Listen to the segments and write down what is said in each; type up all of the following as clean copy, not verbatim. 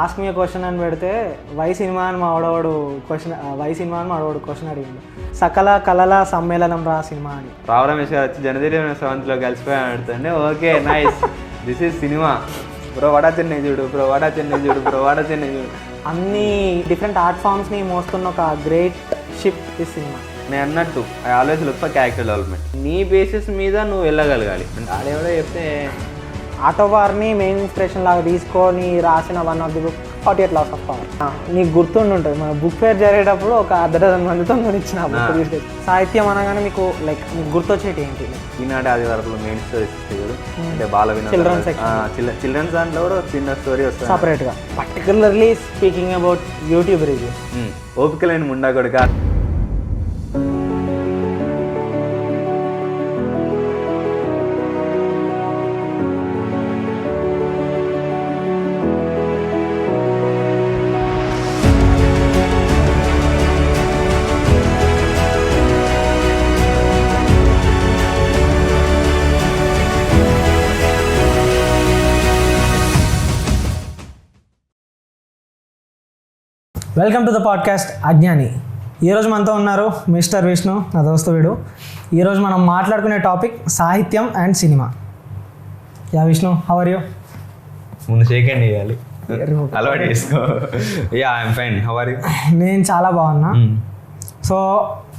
Ask me question అని పెడితే why cinema అని మా ఆడవాడు క్వశ్చన్ అడిగిండు. సకల కళల సమ్మేళనం రా సినిమా అని. రావు రమేష్ గారు వచ్చి జనవరి 7th కలిసిపోయాను అడుగుతుండే. Okay nice, this is cinema bro, Vada Chennai చూడు బ్రో, వాడా చెన్నై చూడు బ్రో, వాడా చెన్నై చూడు. అన్ని డిఫరెంట్ ఆర్ట్ ఫామ్స్ని మోస్తున్న ఒక గ్రేట్ షిప్ ఈ సినిమా. నేను అన్నట్టు I always look for character development. నీ బేసిస్ మీద నువ్వు వెళ్ళగలగాలి. అంటే ఆడేవాడో చెప్తే ఆటోవార్ని మెయిన్ ఇన్స్పిరేషన్ లాగా తీసుకొని రాసిన one of the book 48 Laws of Power. నీకు గుర్తుండి ఉంటుంది, మన బుక్ ఫేర్ జరిగేటప్పుడు ఒక 10 మందితో గురించిన బుక్. సాహిత్యం అనగానే మీకు మీకు గుర్తొచ్చేటి ఏంటి? ఈనాటి ఆదివారంలో మెయిన్ స్టోరీస్ వస్తాయి కదా, అంటే బాల చిల్డ్రన్స్ దాంట్లో కూడా చిన్న స్టోరీ వస్తుంది సపరేట్గా. Particularly speaking about YouTube reviews. ఓపిక లేని ముండా కొడుక. వెల్కమ్ టు ద పాడ్కాస్ట్ అజ్ఞాని. ఈరోజు మనతో ఉన్నారు మిస్టర్ విష్ణు, నా దోస్తు వీడు. ఈరోజు మనం మాట్లాడుకునే టాపిక్ సాహిత్యం and cinema. Yeah Vishnu, how are you? ముందు షేక్ హ్యాండ్ ఇవ్వాలి, అలవాటు చేసుకో. Yeah I'm fine, how are you? నేను చాలా బాగున్నా. సో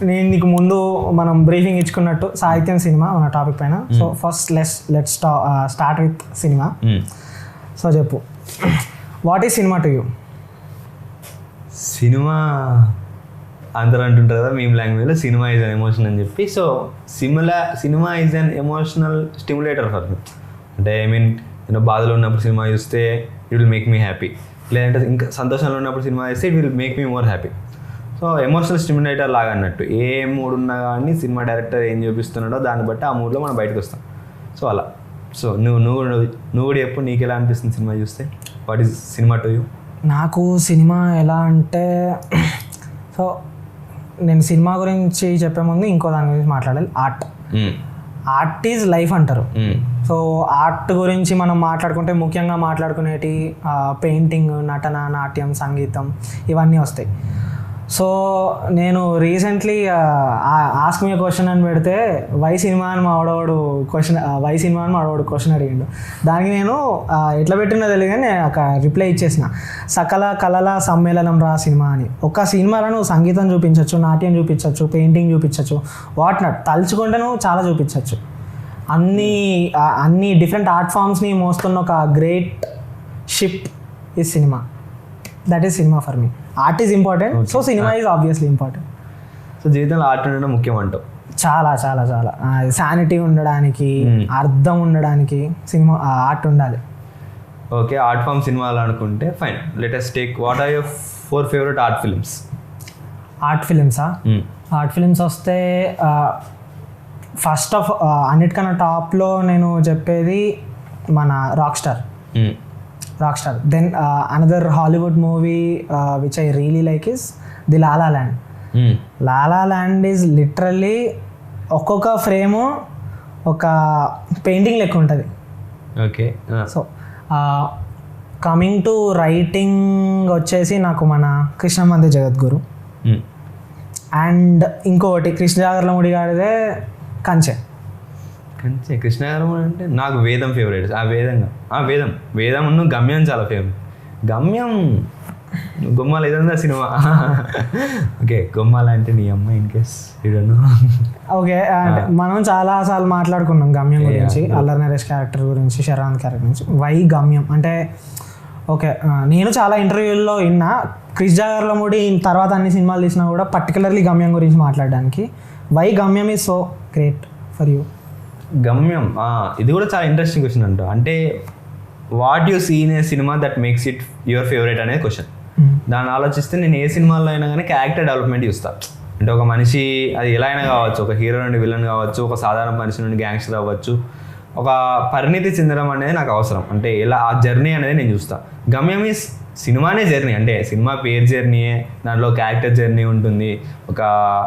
నేను నీకు ముందు మనం బ్రీఫింగ్ ఇచ్చుకున్నట్టు సాహిత్యం సినిమా మన టాపిక్ పైన. So first let's start with cinema. So చెప్పు, what is cinema to you? Cinema అందరూ అంటుంటారు కదా మీమ్ లాంగ్వేజ్లో, సినిమా ఈజ్ అన్ ఎమోషన్ అని చెప్పి. So cinema is an emotional stimulator for me. అంటే ఐ మీన్ నేను బాధలో ఉన్నప్పుడు సినిమా చూస్తే it will make me happy, లేదంటే ఇంకా సంతోషంలో ఉన్నప్పుడు సినిమా చూస్తే it will make me more happy. So emotional stimulator లాగా అన్నట్టు. ఏ మూడ్ ఉన్నా కానీ సినిమా డైరెక్టర్ ఏం చూపిస్తున్నాడో దాన్ని బట్టి ఆ మూడ్లో మనం బయటకు వస్తాం. సో అలా. సో నువ్వు కూడా చెప్పు, నీకు ఎలా అనిపిస్తుంది సినిమా చూస్తే? What is cinema to you? నాకు సినిమా ఎలా అంటే, సో నేను సినిమా గురించి చెప్పే ముందు ఇంకో దాని గురించి మాట్లాడాలి. ఆర్ట్ ఈజ్ లైఫ్ అంటారు. సో ఆర్ట్ గురించి మనం మాట్లాడుకుంటే ముఖ్యంగా మాట్లాడుకునేటి పెయింటింగ్, నటన, నాట్యం, సంగీతం ఇవన్నీ వస్తాయి. సో నేను రీసెంట్లీ ఆస్క్ మీ క్వశ్చన్ అని పెడితే వై సినిమా అని మా ఆడవాడు క్వశ్చన్ అడిగిండు. దానికి నేను ఎట్లా పెట్టినో తెలియదు కానీ నేను ఒక రిప్లై ఇచ్చేసిన, సకల కళల సమ్మేళనం రా సినిమా అని. ఒక సినిమాలో నువ్వు సంగీతం చూపించవచ్చు, నాట్యం చూపించవచ్చు, పెయింటింగ్ చూపించవచ్చు, వాట్ నాట్, తలుచుకుంటే నువ్వు చాలా చూపించవచ్చు. అన్ని డిఫరెంట్ ఆర్ట్ ఫామ్స్ని మోస్తున్న ఒక గ్రేట్ షిప్ ఈ cinema. That is cinema for me. Art is important, so cinema is obviously important. So జీవితంలో ఆర్ట్ ఉండడం ముఖ్యం అంటావు? చాలా చాలా చాలా. శానిటీ ఉండడానికి, అర్థం ఉండడానికి సినిమా ఆర్ట్ ఉండాలి. ఓకే, ఆర్ట్ ఫామ్ సినిమాలు అనుకుంటే fine. Let us take, what are your 4 favorite art films? Art films వస్తే ఫస్ట్ ఆఫ్ అన్నిటికన్నా టాప్లో నేను చెప్పేది మన rock star. Then another Hollywood movie which I really like is the La La Land. La La Land is literally ఒక్కొక్క frame ఒక painting లెక్క ఉంటుంది. Okay. So coming to writing వచ్చేసి నాకు మన కృష్ణమంది జగద్గురు, అండ్ ఇంకొకటి కృష్ణజాగర్లముడి గారిదే కంచె. కృష్ణగారం అంటే నాకు వేదం ఫేవరెట్. వేదం గమ్యం చాలా ఫేవరెట్. గమ్యం గొమ్మాల ఏదన్నా సినిమా. ఓకే, గొమ్మాల అంటే నీ అమ్మ ఇన్ కేస్ ఇడను. ఓకే, అంటే మనం చాలాసార్లు మాట్లాడుకున్నాం గమ్యం గురించి, అల్లరి నరేష్ క్యారెక్టర్ గురించి, శరవణ్ క్యారెక్టర్ గురించి. వై గమ్యం అంటే, ఓకే నేను చాలా ఇంటర్వ్యూల్లో విన్నా, క్రిష్ జాగర్లముడి తర్వాత అన్ని సినిమాలు తీసినా కూడా పర్టికులర్లీ గమ్యం గురించి మాట్లాడడానికి. Why Gamyam is so great for you? Gamyam, ఇది కూడా చాలా ఇంట్రెస్టింగ్ క్వశ్చన్ అంట. అంటే what you see in a cinema that makes it your favourite అనేది క్వశ్చన్. దాన్ని ఆలోచిస్తే నేను ఏ సినిమాలో అయినా కానీ క్యారెక్టర్ డెవలప్మెంట్ చూస్తాను. అంటే ఒక మనిషి అది ఎలా అయినా కావచ్చు, ఒక హీరో నుండి విలన్ కావచ్చు, ఒక సాధారణ మనిషి నుండి గ్యాంగ్స్టర్ అవ్వచ్చు, ఒక పరిణితి చెందడం అనేది నాకు అవసరం. అంటే ఎలా ఆ జర్నీ అనేది నేను చూస్తాను. గమ్యం ఈజ్ సినిమానే జర్నీ, అంటే సినిమా పేరు జర్నీయే, దాంట్లో క్యారెక్టర్ జర్నీ ఉంటుంది. ఒక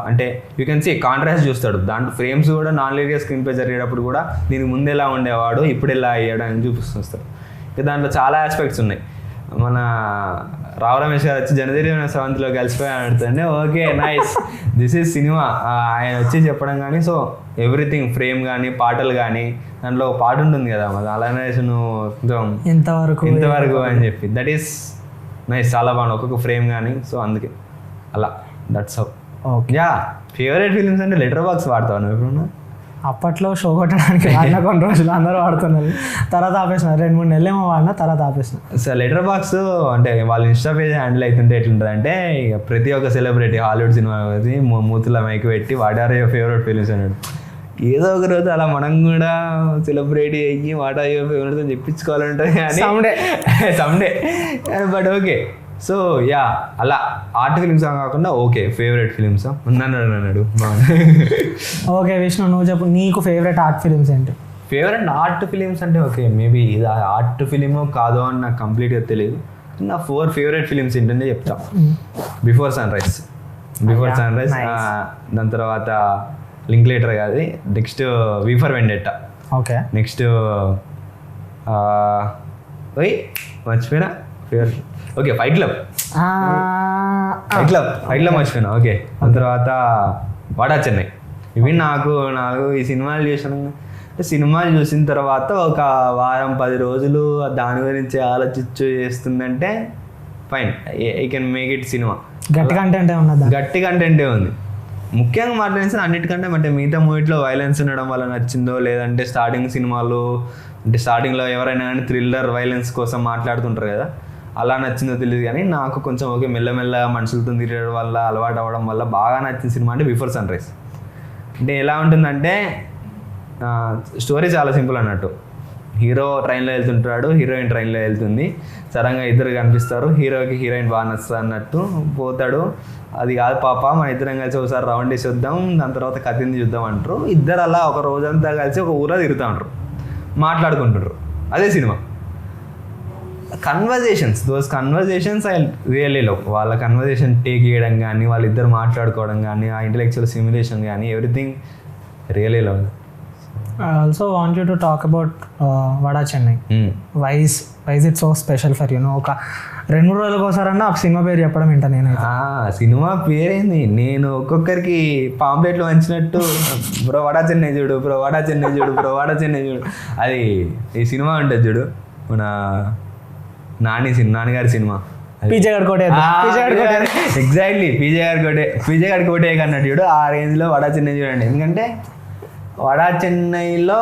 అంటే యూ కెన్ సీ కాంట్రాస్ట్ చూస్తాడు దాంట్లో. ఫ్రేమ్స్ కూడా నాన్ లీనియర్ స్క్రీన్ ప్లే జరిగేటప్పుడు కూడా దీనికి ముందు ఎలా ఉండేవాడు, ఇప్పుడు ఎలా అయ్యాడు అని చూపిస్తూ వస్తాడు. ఇక దాంట్లో చాలా ఆస్పెక్ట్స్ ఉన్నాయి. మన రావు రమేష్ గారు వచ్చి జనజీవన సెవెంత్లో కలిసిపోయి ఆడుతుండే okay nice this is cinema ఆయన వచ్చి చెప్పడం కానీ సో ఎవ్రీథింగ్ ఫ్రేమ్ కానీ పాటలు కానీ దాంట్లో ఒక పాట ఉంటుంది కదా మరి అలానే నువ్వు కొంచెం ఇంతవరకు అని చెప్పి దట్ ఈస్ నైస్ చాలా బాగుంది ఒక్కొక్క ఫ్రేమ్ కానీ సో అందుకే అలా that's how yeah favourite films అంటే లెటర్ బాక్స్ వాడతావు నువ్వు ఎప్పుడన్నా అప్పట్లో షో కొట్టడానికి వాడిన కొన్ని రోజులు అందరూ వాడుతున్నారు తర్వాత ఆపేసిన 2-3 నెలలేమో వాడినా తర్వాత ఆపేసిన సార్ లెటర్ బాక్స్ అంటే వాళ్ళ ఇన్స్టా పేజ్ హ్యాండిల్ అవుతుంటే ఎట్లుంటుంది అంటే ఇక ప్రతి ఒక్క సెలబ్రిటీ హాలీవుడ్ సినిమా వచ్చి మూతుల మైకి పెట్టి what are your favourite films అన్నాడు ఏదో ఒక రోజు అలా మనం కూడా సెలబ్రిటీ అయ్యి వాట్ ఆర్ యువర్ ఫేవరెట్స్ అని చెప్పించుకోవాలంటే someday but okay so yeah అలా ఆర్ట్ ఫిలిమ్స్ కాకుండా ఓకే ఫేవరెట్ ఫిలిమ్స్ అన్నాడు ఓకే విష్ణు నువ్వు చెప్పు నీకు ఫేవరెట్ ఆర్ట్ ఫిలిమ్స్ ఏంటి ఫేవరెట్ ఆర్ట్ ఫిలిమ్స్ అంటే ఓకే మేబీ ఇది ఆర్ట్ ఫిలిమో కాదో అని నాకు కంప్లీట్గా తెలియదు నా 4 ఫేవరెట్ ఫిలిమ్స్ ఏంటంటే చెప్తా బిఫోర్ సన్ రైజ్ దాని తర్వాత లింక్ లేటర్ కాదు next V for Vendetta okay next మర్చిపోయినా ఫేవరెట్ ఓకే ఫైట్ క్లబ్ మర్చిపోయినా ఓకే దాని తర్వాత వాడా చెన్నై ఇవి నాకు ఈ సినిమాలు సినిమాలు చూసిన తర్వాత ఒక వారం 10 రోజులు దాని గురించి ఆలోచించు చేస్తుందంటే fine I can make it cinema గట్టి కంటెంటే ఉంది ముఖ్యంగా మాట్లాడిన అన్నిటికంటే అంటే మిగతా మూవీలో వైలెన్స్ ఉండడం వల్ల నచ్చిందో లేదంటే స్టార్టింగ్ సినిమాలు అంటే స్టార్టింగ్లో ఎవరైనా కానీ థ్రిల్లర్ వైలెన్స్ కోసం మాట్లాడుతుంటారు కదా అలా నచ్చిందో తెలియదు కానీ నాకు కొంచెం ఓకే మెల్లమెల్ల మనుషులతో తిరగడం వల్ల అలవాటు అవ్వడం వల్ల బాగా నచ్చిన సినిమా అంటే బిఫోర్ సన్ రైజ్ అంటే ఎలా ఉంటుందంటే స్టోరీ చాలా సింపుల్ అన్నట్టు హీరో ట్రైన్లో వెళ్తుంటాడు హీరోయిన్ ట్రైన్లో వెళ్తుంది సడన్గా ఇద్దరు కనిపిస్తారు హీరోకి హీరోయిన్ బాగా నచ్చుతుంది అన్నట్టు పోతాడు అది కాదు పాప మన ఇద్దరం కలిసి ఒకసారి రౌండ్ వేసి వద్దాం దాని తర్వాత కథింది చూద్దాం అంటారు ఇద్దరు అలా ఒక రోజంతా కలిసి ఒక ఊరా తిరుగుతూ ఉంటారు మాట్లాడుకుంటుంటారు అదే cinema conversations I really love వాళ్ళ కన్వర్జేషన్ టేక్ చేయడం కానీ వాళ్ళిద్దరు మాట్లాడుకోవడం కానీ ఆ ఇంటెలెక్చువల్ సిమ్యులేషన్ కానీ everything really love I also want you to talk about Vada Chennai. Why is it so special for you? ఒక 2-3 రోజులకు ఒకసారన్నా ఆ సినిమా పేరు చెప్పడం వింటా నేను సినిమా పేరేంది నేను ఒక్కొక్కరికి పాంప్లెట్లు వంచినట్టు బ్రో వాడా చెన్నై చూడు బ్రో వాడా చెన్నై చూడు బ్రో వాడా చెన్నై చూడు అది ఈ సినిమా ఉంటుంది చూడు మన నాన్నగారి సినిమా ఎగ్జాక్ట్లీ పీజే గారి కోటే అన్నట్టు చూడు ఆ రేంజ్లో వాడా చెన్నై చూడండి ఎందుకంటే వడా చెన్నైలో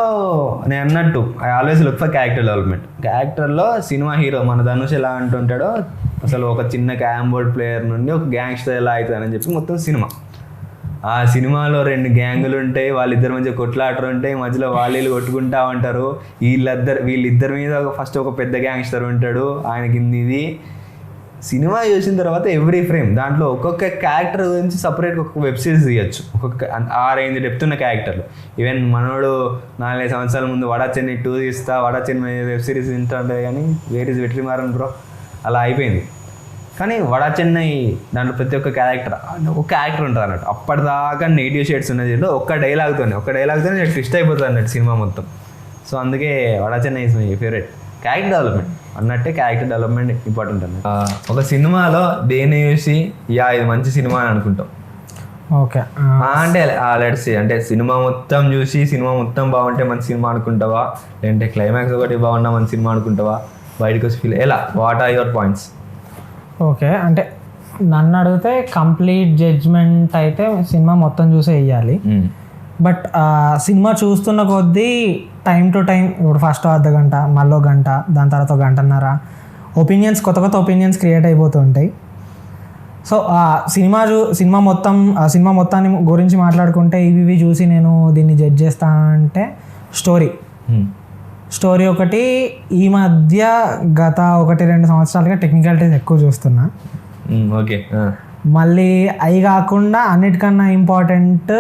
నేను అన్నట్టు I always look for character development క్యారెక్టర్లో సినిమా హీరో మన ధనుష్ ఎలా అంటుంటాడో అసలు ఒక చిన్న క్యారమ్ బోర్డ్ ప్లేయర్ నుండి ఒక గ్యాంగ్స్టర్ ఎలా అవుతుందని చెప్పి మొత్తం సినిమా ఆ సినిమాలో 2 గ్యాంగులు ఉంటాయి వాళ్ళిద్దరి మధ్య కొట్లాటలు ఉంటాయి మధ్యలో వాళ్ళు కొట్టుకుంటా ఉంటారు వీళ్ళిద్దరి మీద ఫస్ట్ ఒక పెద్ద గ్యాంగ్స్టర్ ఉంటాడు ఆయనకి ఇది సినిమా చూసిన తర్వాత ఎవ్రీ ఫ్రేమ్ దాంట్లో ఒక్కొక్క క్యారెక్టర్ గురించి సపరేట్గా ఒక వెబ్ సిరీస్ తీయచ్చు ఒక్కొక్క ఆ రేంజ్ డెప్త్ ఉన్న క్యారెక్టర్లు ఈవెన్ మనోడు 4-5 సంవత్సరాల ముందు వడా చెన్నై 2 తీస్తా వడా చెన్నై వెబ్ సిరీస్ తింటుంటే కానీ వేర్ ఇస్ వెట్రిమారన్ బ్రో అలా అయిపోయింది కానీ వడా చెన్నై దాంట్లో ప్రతి ఒక్క క్యారెక్టర్ ఒక క్యారెక్టర్ ఉంటుంది అన్నట్టు అప్పటిదాకా నెగిటివ్ షేడ్స్ ఉన్నది ఒక్క డైలాగ్తోనే ట్విస్ట్ అయిపోతుంది అన్నట్టు సినిమా మొత్తం సో అందుకే vada Chennai is my favourite character development అన్నట్టే క్యారెక్టర్ డెవలప్మెంట్ ఇంపార్టెంట్ అన్నట్టు ఒక సినిమాలో దేన్ని చూసి ఇది మంచి సినిమా అని అనుకుంటాం ఓకే అంటే లెట్స్ అంటే సినిమా మొత్తం చూసి సినిమా మొత్తం బాగుంటే మంచి సినిమా అనుకుంటావా లేదంటే క్లైమాక్స్ ఒకటి బాగున్నా మంచి సినిమా అనుకుంటావా బయటకు వచ్చి ఫీల్ ఎలా what are your points okay అంటే నన్ను అడిగితే కంప్లీట్ జడ్జ్మెంట్ అయితే సినిమా మొత్తం చూసే వేయాలి బట్ సినిమా చూస్తున్న కొద్దీ టైం టు టైం ఇప్పుడు ఫస్ట్ అర్ధ గంట మళ్ళీ గంట దాని తర్వాత 1.5 గంట కొత్త ఒపీనియన్స్ క్రియేట్ అయిపోతుంటాయి సో సినిమా మొత్తాన్ని గురించి మాట్లాడుకుంటే ఇవి చూసి నేను దీన్ని జడ్జ్ చేస్తా అంటే స్టోరీ ఒకటి ఈ మధ్య గత 1-2 సంవత్సరాలుగా టెక్నికాలిటీస్ ఎక్కువ చూస్తున్నా ఓకే మళ్ళీ అవి కాకుండా అన్నిటికన్నా important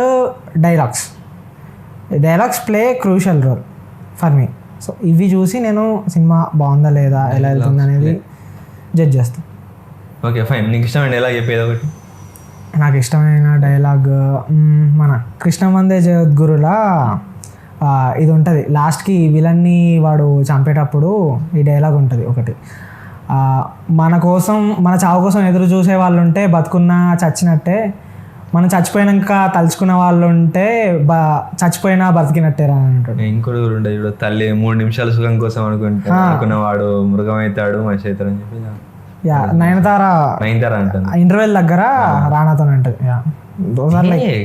dialogues play crucial role for me so ఇవి చూసి నేను సినిమా బాగుందా లేదా ఎలా వెళ్తుంది అనేది జడ్జ్ చేస్తాను ఓకే ఫైన్ నీకు ఇష్టమైన డైలాగ్ చెప్పేది ఒకటి నాకు ఇష్టమైన డైలాగ్ మన కృష్ణవందే జగద్గురులా ఇది ఉంటుంది లాస్ట్కి విలన్ని వాడు చంపేటప్పుడు ఈ డైలాగ్ ఉంటుంది ఒకటి మన కోసం మన చావు కోసం ఎదురు చూసే వాళ్ళు ఉంటే బతుకున్నా చచ్చినట్టే, మనం చచ్చిపోయినాక తలుచుకున్న వాళ్ళు ఉంటే చచ్చిపోయినా బతికినట్టేరా అని అంటాడు. ఇంకోటి కూడా ఉంటుంది ఇప్పుడు, తల్లి 3 నిమిషాల సుఖం కోసం అనుకున్నవాడు మృగం అవుతాడు మనిషి అవుతాడు అని చెప్పి నయనతార అంటుంది ఇంటర్వెల్ దగ్గర రానాతో అంటది.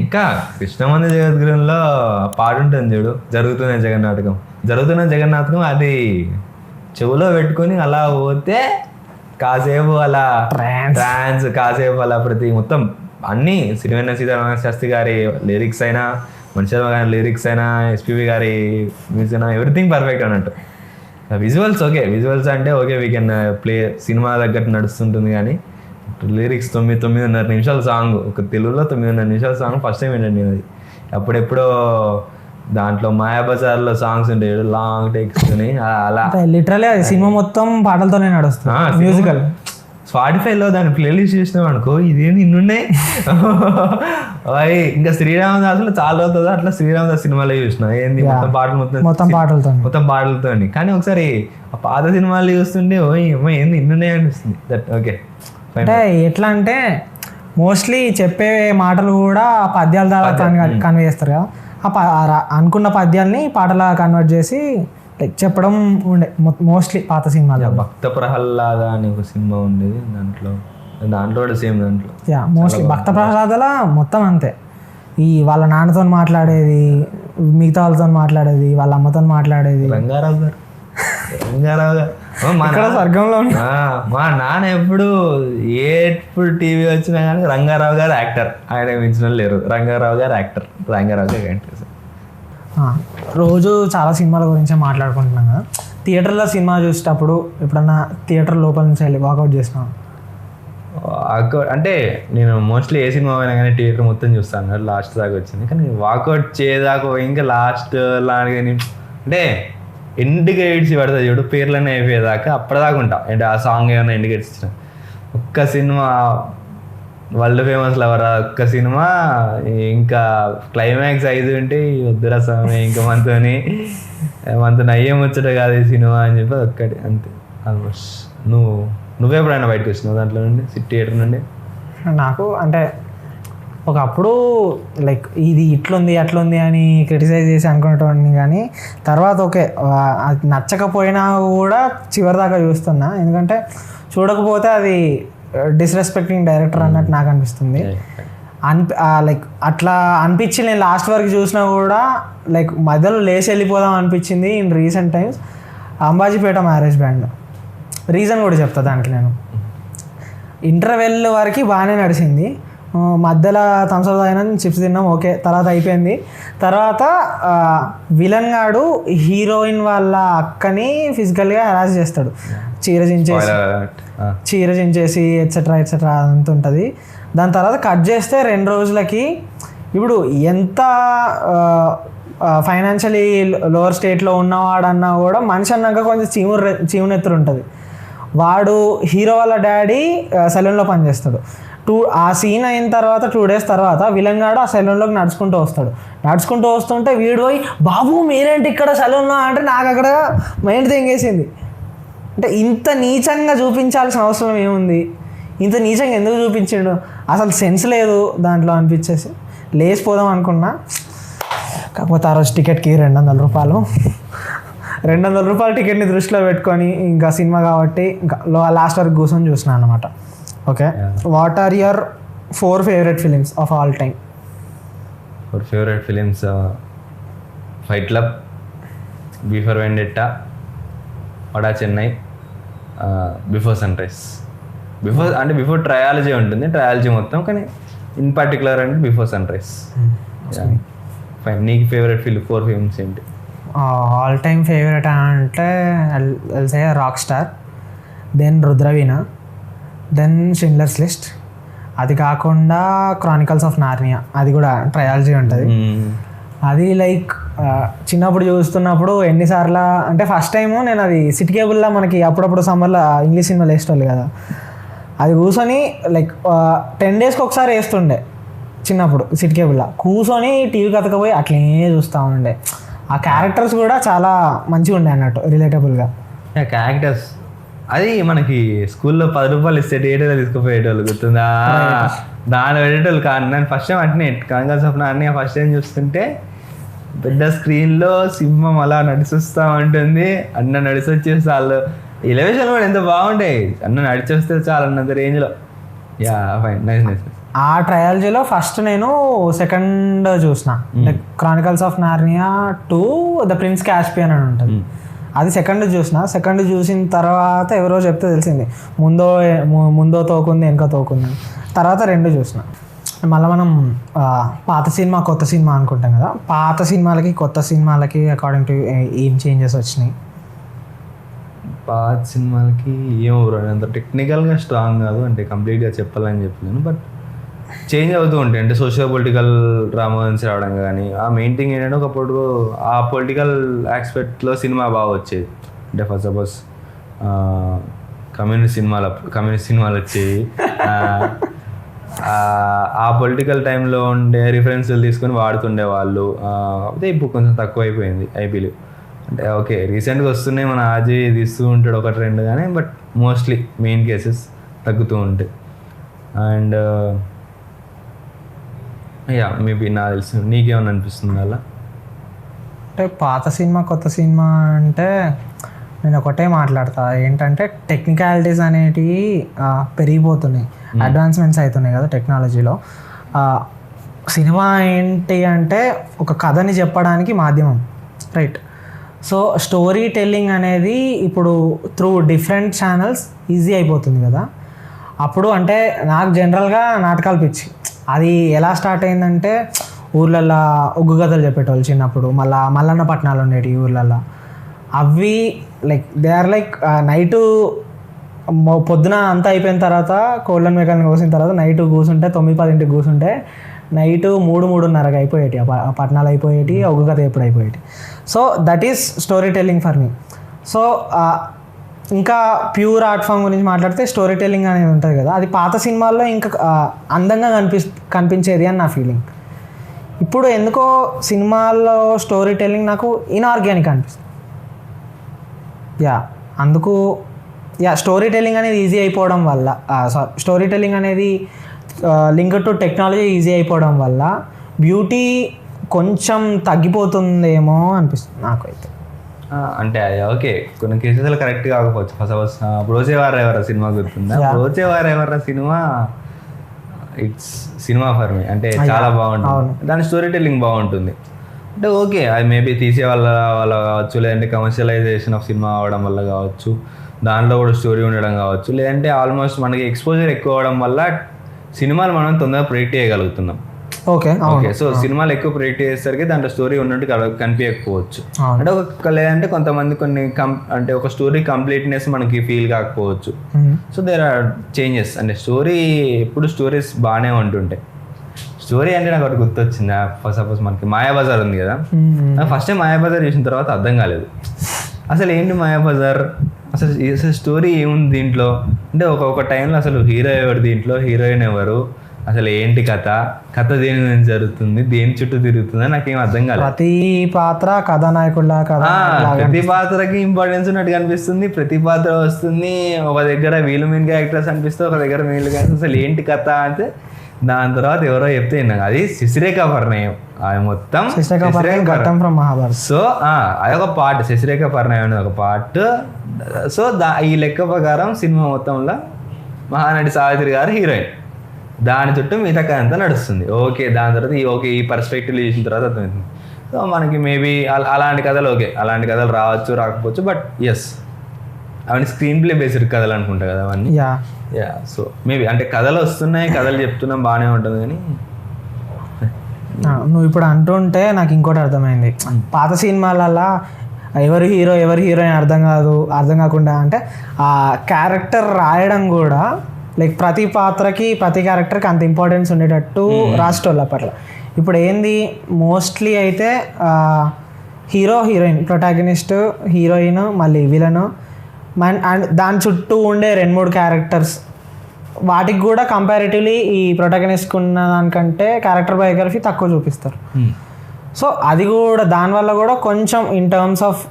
ఇంకా కృష్ణమంది జగద్గురంలో పాట ఉంటుంది చూడు, జరుగుతున్న జగన్నాటకం అది చెవులో పెట్టుకొని అలా పోతే కాసేపు అలా ట్రాన్స్, కాసేపు అలా ప్రతి మొత్తం అన్నీ సిరివెన్నెల సీతారామ శాస్త్రి గారి లిరిక్స్ అయినా, మనిషిర్మ గారి లిరిక్స్ అయినా, ఎస్పీబీ గారి మ్యూజిక్ అయినా, ఎవ్రీథింగ్ పర్ఫెక్ట్ అన్నట్టు. విజువల్స్ విజువల్స్ అంటే వీ కెన్ ప్లే, సినిమా దగ్గర నడుస్తుంటుంది కానీ లిరిక్స్ 9.5 నిమిషాల సాంగ్, ఒక తెలుగులో 9.5 నిమిషాల సాంగ్ ఫస్ట్ టైం ఏంటండి అది. అప్పుడెప్పుడో దాంట్లో మాయాబజార్లో సాంగ్స్ ఉంటాయి లాంగ్ టేక్స్ అని, అలా లిటరలీ అది సినిమా మొత్తం పాటలతోనే నడుస్తుంది. మ్యూజికల్ స్పాటిఫైలో దాని ప్లేలిస్ట్ చేసినాం అనుకో, ఇదేంది ఇన్నున్నాయి. ఇంకా శ్రీరామదాసులో చాలా అవుతుంది అట్లా, శ్రీరామదాస్ సినిమాలో చూసిన ఏంది మొత్తం పాటలతో కానీ ఒకసారి ఆ పాత సినిమాలు చూస్తుంటే ఏంది ఇన్నున్నాయి అనిపిస్తుంది. That okay. అంటే ఎట్లా అంటే మోస్ట్లీ చెప్పే మాటలు కూడా పద్యాల ద్వారా కన్వే చేస్తారు కదా, అనుకున్న పద్యాల్ని పాటలా కన్వర్ట్ చేసి లైక్ చెప్పడం ఉండే మోస్ట్లీ పాత సినిమాలు. భక్త ప్రహ్లాద అని ఒక సినిమా ఉండేది, దాంట్లో కూడా సేమ్ మోస్ట్లీ భక్త ప్రహ్లాదలా మొత్తం అంతే. వాళ్ళ నాన్నతో మాట్లాడేది, మిగతా వాళ్ళతో మాట్లాడేది, వాళ్ళ అమ్మతో మాట్లాడేది. రంగారావు గారు స్వర్గంలో మా నాన్న ఎప్పుడు టీవీ వచ్చినా కానీ రంగారావు గారు యాక్టర్, ఆయన మించిన లేరు. రంగారావు గారు యాక్టర్. రోజు చాలా సినిమాల గురించి మాట్లాడుకుంటున్నాం కదా, థియేటర్లో సినిమా చూసేటప్పుడు ఎప్పుడన్నా థియేటర్ లోపల నుంచి వెళ్ళి వాకౌట్ చేసినాం? అంటే నేను మోస్ట్లీ ఏ సినిమా అయినా కానీ థియేటర్ మొత్తం చూస్తాను, లాస్ట్ దాకా వచ్చింది. కానీ వాకౌట్ చేయదాకా ఇంకా లాస్ట్ లాగా అంటే ఎండ్ క్రెడిట్స్ పడుతుంది చూడు, పేర్లన్నీ అయిపోయేదాకా అప్పటిదాకా ఉంటా. అంటే ఆ సాంగ్ ఏమైనా ఎండ్ క్రెడిట్స్ ఇచ్చిన ఒక్క సినిమా వరల్డ్ ఫేమస్ లవర్, ఒక్క సినిమా ఇంకా క్లైమాక్స్ 5 ఉంటే వద్దురా స్వామి ఇంకా మనతో అయ్యే ముచ్చట కాదు ఈ సినిమా అని చెప్పి ఒక్కటి అంతే. ఆల్మోస్ట్ నువ్వెప్పుడైనా బయటకు వచ్చినావు దాంట్లో నుండి, థియేటర్ నుండి? నాకు అంటే ఒకప్పుడు లైక్ ఇది ఇట్లుంది అట్లుంది అని క్రిటిసైజ్ చేసి అనుకునేటోడిని, కానీ తర్వాత ఓకే అది నచ్చకపోయినా కూడా చివరి దాకా చూస్తున్నా. ఎందుకంటే చూడకపోతే అది డిస్రెస్పెక్టింగ్ డైరెక్టర్ అన్నట్టు నాకు అనిపిస్తుంది. లైక్ అట్లా అనిపించి నేను లాస్ట్ వరకు చూసినా కూడా లైక్ మధ్యలో లేచి వెళ్ళిపోదాం అనిపించింది in recent times Ambajipeta marriage band. Reason కూడా చెప్తా దానికి. నేను ఇంటర్వెల్ వరకు బాగానే నడిచింది, మధ్యలో థమ్స్అప్ తాగినా చిప్స్ తిన్నాం ఓకే, తర్వాత అయిపోయింది. తర్వాత విలన్ గాడు హీరోయిన్ వాళ్ళ అక్కని ఫిజికల్గా హెరాస్ చేస్తాడు, చీర చించేసి ఎట్సెట్రా అంత ఉంటుంది. దాని తర్వాత కట్ చేస్తే 2 రోజులకి ఇప్పుడు ఎంత ఫైనాన్షియలీ లోవర్ స్టేట్లో ఉన్నవాడన్నా కూడా మనిషి అన్నాక కొంచెం చీమునెత్తురు ఉంటుంది. వాడు హీరో వాళ్ళ డాడీ సెలూన్లో పనిచేస్తాడు. ఆ సీన్ అయిన తర్వాత 2 days తర్వాత విలన్ గాడు ఆ సెలూన్లోకి నడుచుకుంటూ వస్తుంటే వీడు పోయి బాబు మీరేంటి ఇక్కడ సెలూన్లో అంటే నాకు అక్కడ మైండ్ తెంగేసింది. అంటే ఇంత నీచంగా చూపించాల్సిన అవసరం ఏముంది, ఇంత నీచంగా ఎందుకు చూపించాడు, అసలు సెన్స్ లేదు దాంట్లో అనిపించేసి లేచిపోదాం అనుకున్నా. కాకపోతే ఆ రోజు టికెట్కి 200 రూపాయలు 200 రూపాయల టికెట్ని దృష్టిలో పెట్టుకొని ఇంకా సినిమా కాబట్టి ఇంకా లాస్ట్ వరకు కూర్చొని చూసిన అనమాట. Okay, what are your 4 favorite films of all time? 4 favorite films, Fight Club, Before Vendetta, Vada Chennai, Before Sunrise. Before trilogy ఉంటుంది, ట్రయాలజీ మొత్తం, కానీ ఇన్ పర్టికులర్ అంటే బిఫోర్ సన్ రైజ్. ఫైన్. నీకు ఫేవరెట్ 4 films ఏంటి? ఆల్ టైమ్ ఫేవరెట్ అంటే say Rockstar, then Rudraveena, then Schindler's List. అది కాకుండా Chronicles of Narnia, అది కూడా ట్రయాలజీ ఉంటుంది. అది లైక్ చిన్నప్పుడు చూస్తున్నప్పుడు ఎన్నిసార్లు అంటే ఫస్ట్ టైము నేను అది సిటీ కేబుల్లో మనకి అప్పుడప్పుడు సమ్మర్లో ఇంగ్లీష్ సినిమాలు వేసేవాళ్ళు కదా, అది కూర్చొని లైక్ 10 daysకి ఒకసారి వేస్తుండే చిన్నప్పుడు సిటీ కేబుల్లో. కూర్చొని టీవీ కతకపోయి అట్లే చూస్తూ ఉండే. ఆ క్యారెక్టర్స్ కూడా చాలా మంచిగా ఉండే అన్నట్టు, రిలేటబుల్గా. క్యారెక్టర్స్ అది మనకి స్కూల్లో 10 రూపాయలు ఇస్తే థియేటర్లో తీసుకుపోయేటోళ్ళు గుర్తుందా? దాని పెట్టేటోళ్ళు కాదు. నేను ఫస్ట్ టైం అంటే కనక స్వప్న అన్నీ ఫస్ట్ టైం చూస్తుంటే పెద్ద స్క్రీన్లో సింహం అలా నడిచొస్తా ఉంటుంది. అన్న నడిచొచ్చేసి వాళ్ళు ఎలివేషన్ కూడా ఎంత బాగుంటాయి. అన్న నడిచొస్తే చాలా అన్నంత రేంజ్లో. Yeah fine, nice nice. ఆ ట్రయాలజీలో ఫస్ట్ నేను సెకండ్ చూసిన, like Chronicles of Narnia 2 the prince Caspian అని ఉంటుంది. అది సెకండ్ చూసిన. సెకండ్ చూసిన తర్వాత ఎవరో చెప్తే తెలిసింది ముందో తోకుంది వెనక తోకుంది. తర్వాత 2 చూసిన. మళ్ళీ మనం పాత సినిమా కొత్త సినిమా అనుకుంటాం కదా, పాత సినిమాలకి కొత్త సినిమాలకి అకార్డింగ్ టు ఏం చేంజెస్ వచ్చినాయి? పాత సినిమాలకి ఏమో అంత టెక్నికల్గా స్ట్రాంగ్ కాదు, అంటే కంప్లీట్గా చెప్పాలని చెప్పలేను, బట్ చేంజ్ అవుతూ ఉంటాయి. అంటే సోషియో పొలిటికల్ డ్రామాస్ రావడం కానీ, ఆ మెయిన్ థింగ్ ఏంటంటే ఒకప్పుడు ఆ పొలిటికల్ ఆస్పెక్ట్లో సినిమా బాగా వచ్చేది. అంటే ఫస్ట్ సపోజ్ కమ్యూనిస్ట్ సినిమాలు వచ్చేవి. ఆ పొలిటికల్ టైంలో ఉండే రిఫరెన్స్లు తీసుకొని వాడుతుండే వాళ్ళు. అయితే ఇప్పుడు కొంచెం తక్కువ అయిపోయింది ఐ బిలీవ్. అంటే ఓకే రీసెంట్గా వస్తున్నాయి, మన ఆజీ తీస్తూ ఉంటాడు ఒక ట్రెండ్ కానీ, బట్ మోస్ట్లీ మెయిన్ కేసెస్ తగ్గుతూ ఉంటాయి. అండ్ యా మేబీ నాకు తెలుసు. నీకేమని అనిపిస్తుంది అలా? అంటే పాత సినిమా కొత్త సినిమా అంటే నేను ఒకటే మాట్లాడతా, ఏంటంటే టెక్నికాలిటీస్ అనేటివి పెరిగిపోతున్నాయి, అడ్వాన్స్మెంట్స్ అవుతున్నాయి కదా టెక్నాలజీలో. సినిమా ఏంటి అంటే ఒక కథని చెప్పడానికి మాధ్యమం, రైట్? సో స్టోరీ టెల్లింగ్ అనేది ఇప్పుడు త్రూ డిఫరెంట్ ఛానల్స్ ఈజీ అయిపోతుంది కదా. అప్పుడు అంటే నాకు జనరల్గా నాటకాలు పిచ్చి. అది ఎలా స్టార్ట్ అయిందంటే ఊర్లల్లో ఒగ్గు కథలు చెప్పేటోళ్ళు చిన్నప్పుడు, మల్లన్న పట్టణాలు ఉండేవి ఊర్లల్లో. అవి like they are like night పొద్దున అంతా అయిపోయిన తర్వాత కోళ్ళని మేకలను కోసిన తర్వాత నైటు కూర్చుంటే 9-10 కూర్చుంటే నైటు 3-3:30 అయిపోయేటి ఆ పట్టణాలు అయిపోయేటి, ఒగ్గు కథ ఎప్పుడు అయిపోయేటి. So that is storytelling for me. So ఇంకా ప్యూర్ ఆర్ట్ ఫామ్ గురించి మాట్లాడితే స్టోరీ టెల్లింగ్ అనేది ఉంటుంది కదా, అది పాత సినిమాల్లో ఇంకా అందంగా కనిపించేది అని నా ఫీలింగ్. ఇప్పుడు ఎందుకో సినిమాల్లో స్టోరీ టెల్లింగ్ నాకు ఇన్ఆర్గానిక్ అనిపిస్తుంది. అందుకు స్టోరీ టెల్లింగ్ అనేది ఈజీ అయిపోవడం వల్ల, స్టోరీ టెల్లింగ్ అనేది లింక్ టు టెక్నాలజీ ఈజీ అయిపోవడం వల్ల బ్యూటీ కొంచెం తగ్గిపోతుందేమో అనిపిస్తుంది నాకైతే. అంటే ఓకే కొన్ని కేసెస్లో కరెక్ట్ కాకపోవచ్చు. ఫస్ట్ బ్రోచేవారు ఎవరా సినిమా గుర్తుందా? బ్రోచేవారు ఎవరా cinema it's cinema for me. అంటే చాలా బాగుంటుంది, దాని స్టోరీ టెల్లింగ్ బాగుంటుంది. అంటే ఓకే అది మేబీ తీసే వల్ల కావచ్చు, లేదంటే కమర్షియలైజేషన్ ఆఫ్ సినిమా అవడం వల్ల కావచ్చు, దాంట్లో కూడా స్టోరీ ఉండడం కావచ్చు, లేదంటే ఆల్మోస్ట్ మనకి ఎక్స్పోజర్ ఎక్కువ అవడం వల్ల సినిమాలు మనం తొందరగా ప్రెడిక్ట్ చేయగలుగుతున్నాం. ఓకే సో సినిమాలు ఎక్కువ ప్రెడిక్ట్ చేసేసరికి దాంట్లో స్టోరీ ఉన్నట్టు కనిపించకపోవచ్చు. అంటే లేదంటే కొంతమంది అంటే ఒక స్టోరీ కంప్లీట్నెస్ మనకి ఫీల్ కాకపోవచ్చు. So there are changes. అంటే స్టోరీ ఎప్పుడు స్టోరీస్ బాగానే ఉంటుంటాయి. స్టోరీ అంటే నాకు ఒకటి గుర్తొచ్చింది. ఫస్ట్ సపోజ్ మనకి మాయాబజార్ ఉంది కదా, ఫస్ట్ టైం మాయాబజార్ చూసిన తర్వాత అర్థం కాలేదు అసలు ఏంటి మాయాబజార్, అసలు స్టోరీ ఏముంది దీంట్లో. అంటే ఒక టైంలో అసలు హీరో ఎవరు దీంట్లో, హీరోయిన్ ఎవరు, అసలు ఏంటి కథ దేని గురించి జరుగుతుంది, దేని చుట్టూ తిరుగుతుందని నాకేం అర్థం కాలేదు. ప్రతి పాత్ర కథానాయకుల్లా ప్రతి పాత్రకి ఇంపార్టెన్స్ ఉన్నట్టు కనిపిస్తుంది. ప్రతి పాత్ర వస్తుంది, ఒక దగ్గర వీళ్ళు మెయిన్ క్యారెక్టర్స్ అనిపిస్తే, ఒక దగ్గర మెయిన్ క్యారెక్టర్స్. అసలు ఏంటి కథ అంటే దాని తర్వాత ఎవరో చెప్తే అది శశిరేఖ పరిణయం. అది మొత్తం మహాభారత్. సో అదొక పార్ట్, శశిరేఖ పరిణయం అనేది ఒక పార్ట్. సో ఈ లెక్క ప్రకారం సినిమా మొత్తంలో మహానటి సావిత్రి గారు హీరోయిన్, దాని చుట్టూ మిగతా కథ అంతా నడుస్తుంది. ఓకే దాని తర్వాత ఈ పర్స్పెక్టివ్ చూసిన తర్వాత అర్థమవుతుంది. సో మనకి మేబీ అలాంటి కథలు రావచ్చు రాకపోవచ్చు, బట్ ఎస్ అవన్నీ స్క్రీన్ ప్లే బేస్డ్ కథలు అనుకుంటా కదా అవన్నీ. సో మేబీ అంటే కథలు వస్తున్నాయి, కథలు చెప్తున్నాం బాగానే ఉంటుంది. కానీ నువ్వు ఇప్పుడు అంటుంటే నాకు ఇంకోటి అర్థమైంది. పాత సినిమాలల్లో ఎవరు హీరో ఎవరు హీరోయిన్ అర్థం కాకుండా అంటే ఆ క్యారెక్టర్ రాయడం కూడా లైక్ ప్రతి పాత్రకి ప్రతి క్యారెక్టర్కి అంత ఇంపార్టెన్స్ ఉండేటట్టు రాసేటోళ్ళు అప్పట్లో. ఇప్పుడు ఏంది మోస్ట్లీ అయితే హీరో హీరోయిన్, ప్రొటాగనిస్ట్ హీరోయిన్, మళ్ళీ విలను, అండ్ దాని చుట్టూ ఉండే 2-3 క్యారెక్టర్స్, వాటికి కూడా కంపారిటివ్లీ ఈ ప్రొటాగనిస్ట్కి ఉన్న దానికంటే క్యారెక్టర్ బయోగ్రఫీ తక్కువ చూపిస్తారు. సో అది కూడా దానివల్ల కూడా కొంచెం ఇన్ టర్మ్స్ ఆఫ్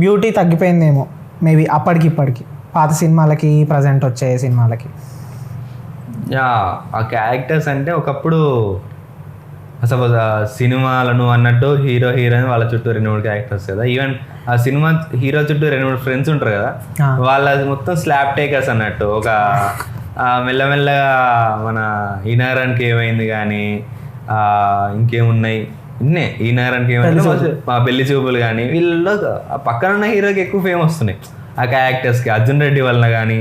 బ్యూటీ తగ్గిపోయిందేమో మేబీ అప్పటికి ఇప్పటికి పాత సినిమాలకి ప్రజెంట్ వచ్చే సినిమాలకి? యా, ఆ క్యారెక్టర్స్ అంటే ఒకప్పుడు అసలు సినిమాలను అన్నట్టు హీరో హీరోయిన్ వాళ్ళ చుట్టూ 2-3 క్యారెక్టర్స్ కదా. ఈవెన్ ఆ సినిమా హీరో చుట్టూ 2-3 ఫ్రెండ్స్ ఉంటారు కదా, వాళ్ళ మొత్తం స్లాబ్ టేకర్స్ అన్నట్టు. ఒక మెల్లమెల్లగా మన ఈ నగరానికి ఏమైంది కానీ ఇంకేమున్నాయి ఇన్నే, ఈ నగరానికి ఏమైంది, మా పెళ్లి చూపులు కానీ, వీళ్ళలో పక్కన ఉన్న హీరోకి ఎక్కువ ఫేమ్ వస్తున్నాయి ఆ క్యారెక్టర్స్కి. అర్జున్ రెడ్డి వలన కానీ,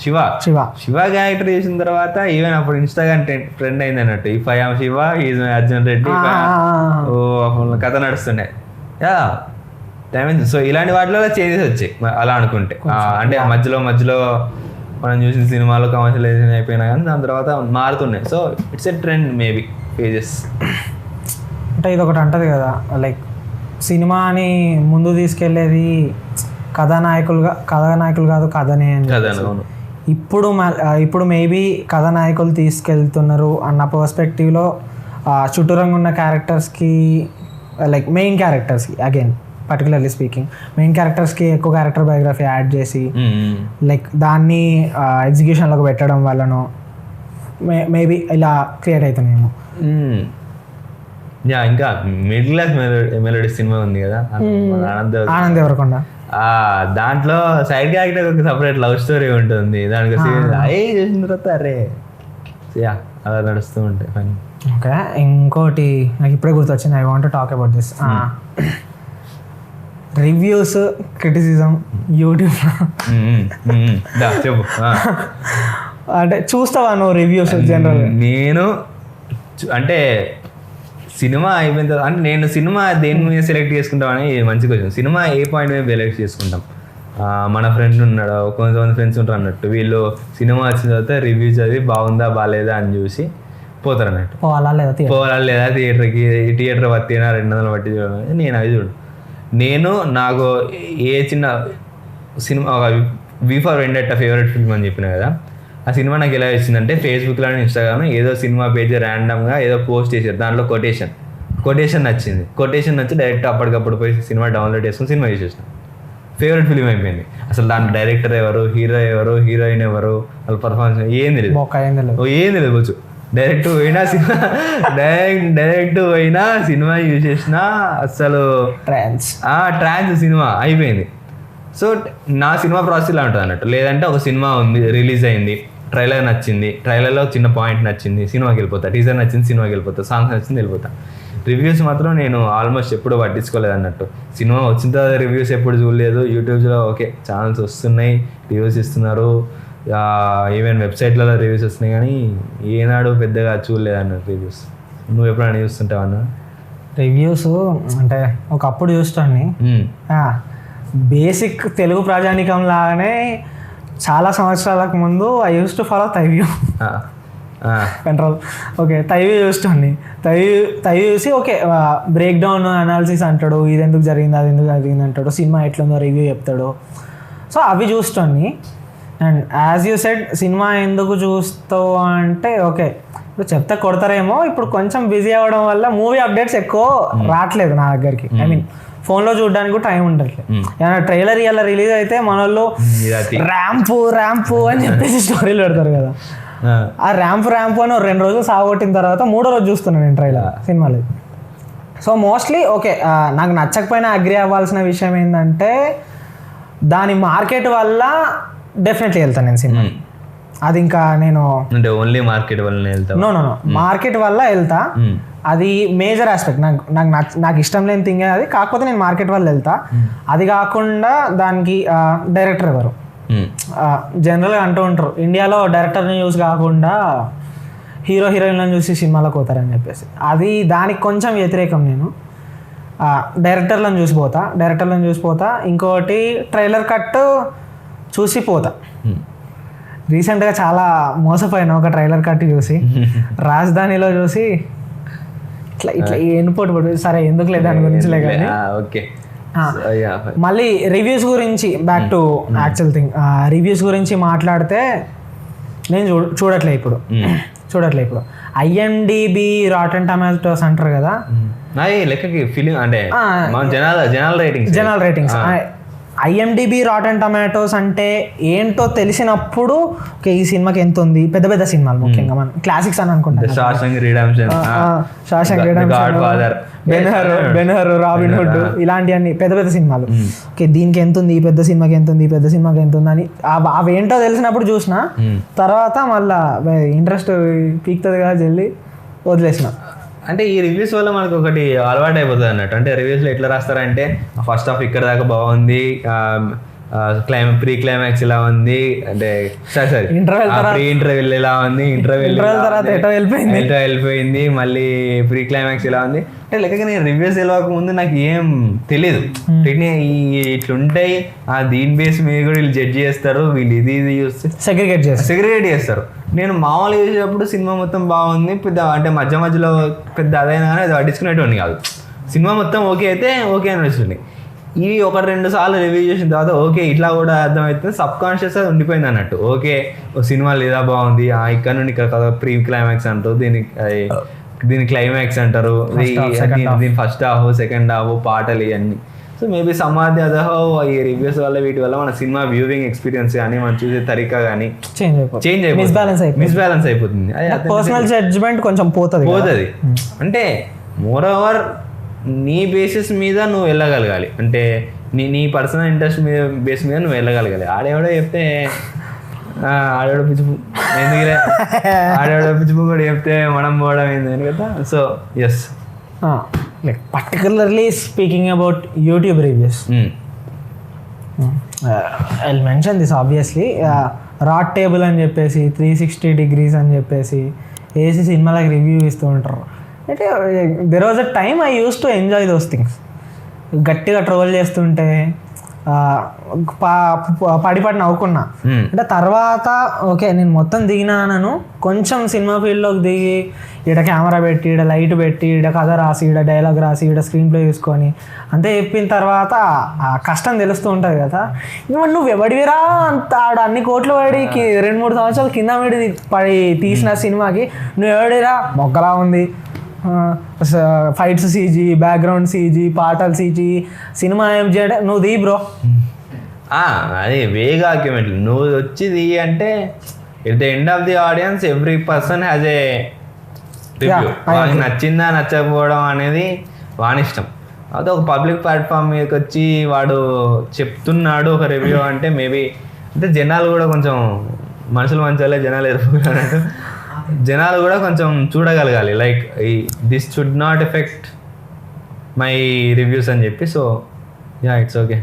శివ క్యారెక్టర్ చేసిన తర్వాత ఈవెన్ అప్పుడు ఇన్స్టాగ్రామ్ ట్రెండ్ అయింది అన్నట్టు. If I am Shiva is Arjun Reddy, కథ నడుస్తుండే. Yeah dimension. సో ఇలాంటి వాటిలో చేంజెస్ వచ్చాయి అలా అనుకుంటే. అంటే మధ్యలో మనం చూసిన సినిమాలో కమర్షియలైజేషన్ అయిపోయినా కానీ దాని తర్వాత మారుతున్నాయి. So it's a trend maybe phases. అంటే ఇది ఒకటి అంటది కదా, లైక్ సినిమాని ముందు తీసుకెళ్లేది కథానాయకులు కాదు కథనే అని. ఇప్పుడు మేబీ కథానాయకులు తీసుకెళ్తున్నారు అన్న పర్స్పెక్టివ్లో చుట్టూరంగా ఉన్న క్యారెక్టర్స్కి, లైక్ మెయిన్ క్యారెక్టర్స్కి అగైన్ పర్టికులర్లీ స్పీకింగ్ మెయిన్ క్యారెక్టర్స్కి ఎక్కువ క్యారెక్టర్ బయోగ్రఫీ యాడ్ చేసి లైక్ దాన్ని ఎగ్జిక్యూషన్లోకి పెట్టడం వల్లనో మేబీ ఇలా క్రియేట్ అవుతున్నాయేమో. యా, ఇంకా మిడిల్ క్లాస్ మెలోడీ సినిమా ఉంది కదా ఆనంద్ దేవరకొండ, దాంట్లో సైడ్ క్యారెక్టర్ ఒక సపరేట్ లవ్ స్టోరీ ఉంటుంది. దానికి చేసిన తర్వాత అరే యా అలా నడుస్తూ ఉంటాయి ఫైన్. ఓకే, ఇంకోటి నాకు ఇప్పుడే గుర్తొచ్చింది. I want to talk about this. Reviews, criticism YouTube. చెప్పు. అంటే చూస్తావా నువ్వు రివ్యూస్ జనరల్? నేను అంటే సినిమా అయిపోయిన తర్వాత అంటే నేను సినిమా దేని మీద సెలెక్ట్ చేసుకుంటాం అని మంచి క్వశ్చన్. సినిమా ఏ పాయింట్ మీద సెలెక్ట్ చేసుకుంటాం? మన ఫ్రెండ్ ఉన్నాడు, కొంతమంది ఫ్రెండ్స్ ఉంటారు అన్నట్టు. వీళ్ళు సినిమా వచ్చిన తర్వాత రివ్యూ చదివి బాగుందా బాగాలేదా అని చూసి పోతారు అన్నట్టు. పోవాలా లేదా థియేటర్ పట్టినా 200 పట్టి చూడాలి. నేను అవి చూడు. నాకు ఏ చిన్న సినిమా ఒక వి ఫర్ వెండెట్టా ఫేవరెట్ ఫిల్మ్ అని చెప్పిన కదా, ఆ సినిమా నాకు ఎలా వచ్చిందంటే ఫేస్బుక్లో ఇన్స్టాగ్రామ్ ఏదో సినిమా పేజ్ ర్యాండమ్గా ఏదో పోస్ట్ చేశారు, దాంట్లో కొటేషన్ నచ్చింది. కొటేషన్ నచ్చి డైరెక్ట్ అప్పటికప్పుడు పోయి సినిమా డౌన్లోడ్ చేసుకుని సినిమా చూసేసిన. ఫేవరెట్ ఫిలిం అయిపోయింది. అసలు దాంట్లో డైరెక్టర్ ఎవరు, హీరో ఎవరు, హీరోయిన్ ఎవరు, వాళ్ళ పర్ఫార్మెన్స్ ఏం తెలియదు. డైరెక్ట్ పోయినా సినిమా చూసేసిన. అసలు ట్రాన్స్ సినిమా అయిపోయింది. సో నా సినిమా ప్రాసెస్ ఇలా ఉంటుంది అన్నట్టు. లేదంటే ఒక సినిమా ఉంది, రిలీజ్ అయింది, ట్రైలర్ నచ్చింది, ట్రైలర్లో చిన్న పాయింట్ నచ్చింది, సినిమాకి వెళ్ళిపోతా. టీజర్ నచ్చింది, సినిమాకి వెళ్ళిపోతా. సాంగ్స్ నచ్చింది, వెళ్ళిపోతా. రివ్యూస్ మాత్రం నేను ఆల్మోస్ట్ ఎప్పుడు పట్టించుకోలేదు అన్నట్టు. సినిమా వచ్చిన తర్వాత రివ్యూస్ ఎప్పుడు చూడలేదు. యూట్యూబ్లో ఓకే ఛానల్స్ వస్తున్నాయి, రివ్యూస్ ఇస్తున్నారు, ఈవెన్ వెబ్సైట్లలో రివ్యూస్ వస్తున్నాయి, కానీ ఏనాడు పెద్దగా చూడలేదు అన్నట్టు రివ్యూస్. నువ్వు ఎప్పుడైనా చూస్తుంటావు అన్న రివ్యూస్? అంటే ఒకప్పుడు చూస్తాను. బేసిక్ తెలుగు ప్రజానికం లాగానే చాలా సంవత్సరాలకు ముందు ఐ యూస్ టు ఫాలో తైవ్యూ కంట్రోల్. ఓకే, తైవ్యూ చూస్తాను. తైవ్యూ చూసి ఓకే బ్రేక్ డౌన్ అనాలిసిస్ అంటాడు, ఇది ఎందుకు జరిగింది అది ఎందుకు జరిగింది అంటాడు, సినిమా ఎట్లుందో రివ్యూ చెప్తాడు. సో అవి చూస్తాను. And as you said cinema ఎందుకు చూస్తావు అంటే ఓకే ఇప్పుడు చెప్తే కొడతారేమో, ఇప్పుడు కొంచెం బిజీ అవ్వడం వల్ల మూవీ అప్డేట్స్ ఎక్కువ రావట్లేదు నా దగ్గరికి. ఐ మీన్ ఫోన్లో చూడడానికి కూడా టైం ఉండట్లేదు. ఏమైనా ట్రైలర్ ఇలా రిలీజ్ అయితే మన వాళ్ళు ర్యాంపు అని చెప్పేసి స్టోరీలు పెడతారు కదా. ఆ ర్యాంపు అని 2 రోజులు సాగొట్టిన తర్వాత 3వ రోజు చూస్తున్నాను నేను ట్రైలర్ సినిమాలో. సో మోస్ట్లీ ఓకే నాకు నచ్చకపోయినా అగ్రి అవ్వాల్సిన విషయం ఏంటంటే దాని మార్కెట్ వల్ల డెఫినెట్లీ వెళ్తాను నేను సినిమా. అది ఇంకా నేను అంటే ఓన్లీ మార్కెట్ వల్ల వెళ్తా? నో మార్కెట్ వల్ల వెళ్తా. అది మేజర్ ఆస్పెక్ట్. నాకు ఇష్టం లేని థింగ్ అది, కాకపోతే నేను మార్కెట్ వల్ల వెళ్తా. అది కాకుండా దానికి డైరెక్టర్ ఎవరు జనరల్గా అంటూ ఉంటారు ఇండియాలో డైరెక్టర్ని చూసి కాకుండా హీరో హీరోయిన్లను చూసి సినిమాలకు పోతారని చెప్పేసి. అది దానికి కొంచెం వ్యతిరేకం. నేను డైరెక్టర్లను చూసిపోతా. ఇంకోటి ట్రైలర్ కట్ చూసి పోతా. రీసెంట్గా చాలా మోసపోయినా ఒక ట్రైలర్ కట్ చూసి, రాజధానిలో చూసి ఇట్లా ఎన్నిపోటు సరే ఎందుకు లేదు దాని గురించి లే కానీ. మళ్ళీ రివ్యూస్ గురించి back to actual thing. Reviews గురించి మాట్లాడితే నేను చూడట్లే ఇప్పుడు. IMDb, రాటన్ టమాటోస్ అంటారు కదా, లెక్కకి ఫిలిం అంటే general ratings IMDb rotten tomatoes అంటే ఏంటో తెలిసినప్పుడు ఓకే ఈ సినిమాకి ఎంత ఉంది, పెద్ద పెద్ద సినిమాలు ముఖ్యంగా మనం క్లాసిక్స్ అని అనుకుంటాం, Shawshank redemption, Ben-Hur, robin hood, ఇలాంటివన్నీ పెద్ద పెద్ద సినిమాలు. ఓకే దీనికి ఎంత ఉంది, ఈ పెద్ద సినిమాకి ఎంత ఉంది, ఈ పెద్ద సినిమాకి ఎంత ఉంది అని అవి ఏంటో తెలిసినప్పుడు చూసిన తర్వాత మళ్ళా ఇంట్రెస్ట్ పీక్తుంది కదా జల్దీ వదిలేసిన. అంటే ఈ రివ్యూస్ వల్ల మనకు ఒకటి అలవాటు అయిపోతుంది అన్నట్టు. అంటే రివ్యూస్లో ఎట్లా రాస్తారంటే ఫస్ట్ హాఫ్ ఇక్కడ దాకా బాగుంది, ప్రీ క్లైమాక్స్ ఇలా ఉంది, అంటే సారీ ప్రీ ఇంటర్వెల్ ఇలా ఉంది, ఇంటర్వెల్ తర్వాత ఎటో వెళ్ళిపోయింది, మళ్ళీ ప్రీ క్లైమాక్స్ ఇలా ఉంది. అంటే లెక్కగా నేను రివ్యూస్ వెళ్ళక ముందు నాకు ఏం తెలీదు, ఇట్లుంటాయి దీని బేస్ మీద కూడా వీళ్ళు జడ్జ్ చేస్తారు, వీళ్ళు ఇది చూస్తే సెగ్రిగేట్ చేస్తారు. నేను మామూలుగా చూసేటప్పుడు సినిమా మొత్తం బాగుంది, పెద్ద అంటే మధ్య మధ్యలో పెద్ద అదైనా కానీ అది పట్టించుకునేటువంటి కాదు. సినిమా మొత్తం ఓకే అయితే ఓకే అనిపిస్తుంది. ఇవి 1-2 సార్లు రివ్యూ చేసిన తర్వాత ఓకే ఇట్లా కూడా అర్థమవుతుంది, సబ్ కాన్షియస్ అది ఉండిపోయింది అన్నట్టు. ఓకే సినిమా లేదా బాగుంది, ఇక్కడ నుండి ఇక్కడ ప్రీ క్లైమాక్స్ అంటారు, దీని క్లైమాక్స్ అంటారు, దీని ఫస్ట్ హాఫ్ సెకండ్ హాఫ్ పాటలు ఇవన్నీ. సో మేబీ సమాధి అదహో ఈ రివ్యూస్ వల్ల వీటి వల్ల మన సినిమా వ్యూవింగ్ ఎక్స్పీరియన్స్ కానీ మనం చూసే తరీకా కానీ చేంజ్ అయిపోతుంది, మిస్బ్యాలెన్స్ అయిపోతుంది. పర్సనల్ జడ్జ్మెంట్ కొంచెం పోతుంది. అంటే మోర్ ఓవర్ నీ బేసిస్ మీద నువ్వు వెళ్ళగలగాలి, అంటే నీ పర్సనల్ ఇంట్రెస్ట్ మీద బేస్ మీద నువ్వు వెళ్ళగలగాలి. ఆడేవాడో చెప్తే ఆడేవాడో పిచ్చిపు ఎందుకులే ఆడేవాడో పిచ్చిపు కూడా చెప్తే మనం పోవడం ఏంది కదా. So yes, like particularly speaking about YouTube reviews, I'll mention this obviously. రాట్ టేబుల్ అని చెప్పేసి 360 degrees అని చెప్పేసి వేసి సినిమాలకు రివ్యూ ఇస్తూ ఉంటారు. అంటే there was a time I used to enjoy those things. గట్టిగా ట్రోల్ చేస్తుంటే పడి నవ్వుకున్నా. అంటే తర్వాత ఓకే నేను మొత్తం దిగినాను, కొంచెం సినిమా ఫీల్డ్లోకి దిగి ఈడ కెమెరా పెట్టి, ఈడ లైట్ పెట్టి, ఈడ కథ రాసి, ఈడ డైలాగ్ రాసి, ఈడ స్క్రీన్ ప్లే చూసుకొని అంతే చెప్పిన తర్వాత ఆ కష్టం తెలుస్తూ ఉంటుంది కదా. ఇవ్వండి నువ్వు ఎవడివిరా అంత ఆడ అన్ని కోట్లు పడి 2-3 సంవత్సరాలు కింద పడి తీసిన సినిమాకి నువ్వు ఎవడిరా మొగ్గలా ఉంది, ఫైట్స్ సీజీ, బ్యాక్గ్రౌండ్ సీజీ, పాటలు సీజీ, సినిమా ఏం చేయడం నువ్వు దీ బ్రో. అది వేగ ఆర్గ్యుమెంట్లు నువ్వు వచ్చి దీ అంటే at the end of the audience every person has a review. వానికి నచ్చిందా నచ్చకపోవడం అనేది వాని ఇష్టం. అదే ఒక పబ్లిక్ ప్లాట్ఫామ్ మీదకి వచ్చి వాడు చెప్తున్నాడు ఒక రివ్యూ అంటే మేబీ అంటే జనాలు కూడా కొంచెం మనుషులు మంచి జనాలు ఎదుర్కొన్నట్టు జనాలు కూడా కొంచెం చూడగలగాలి, like this should not affect my reviews అని చెప్పి. So yeah it's okay.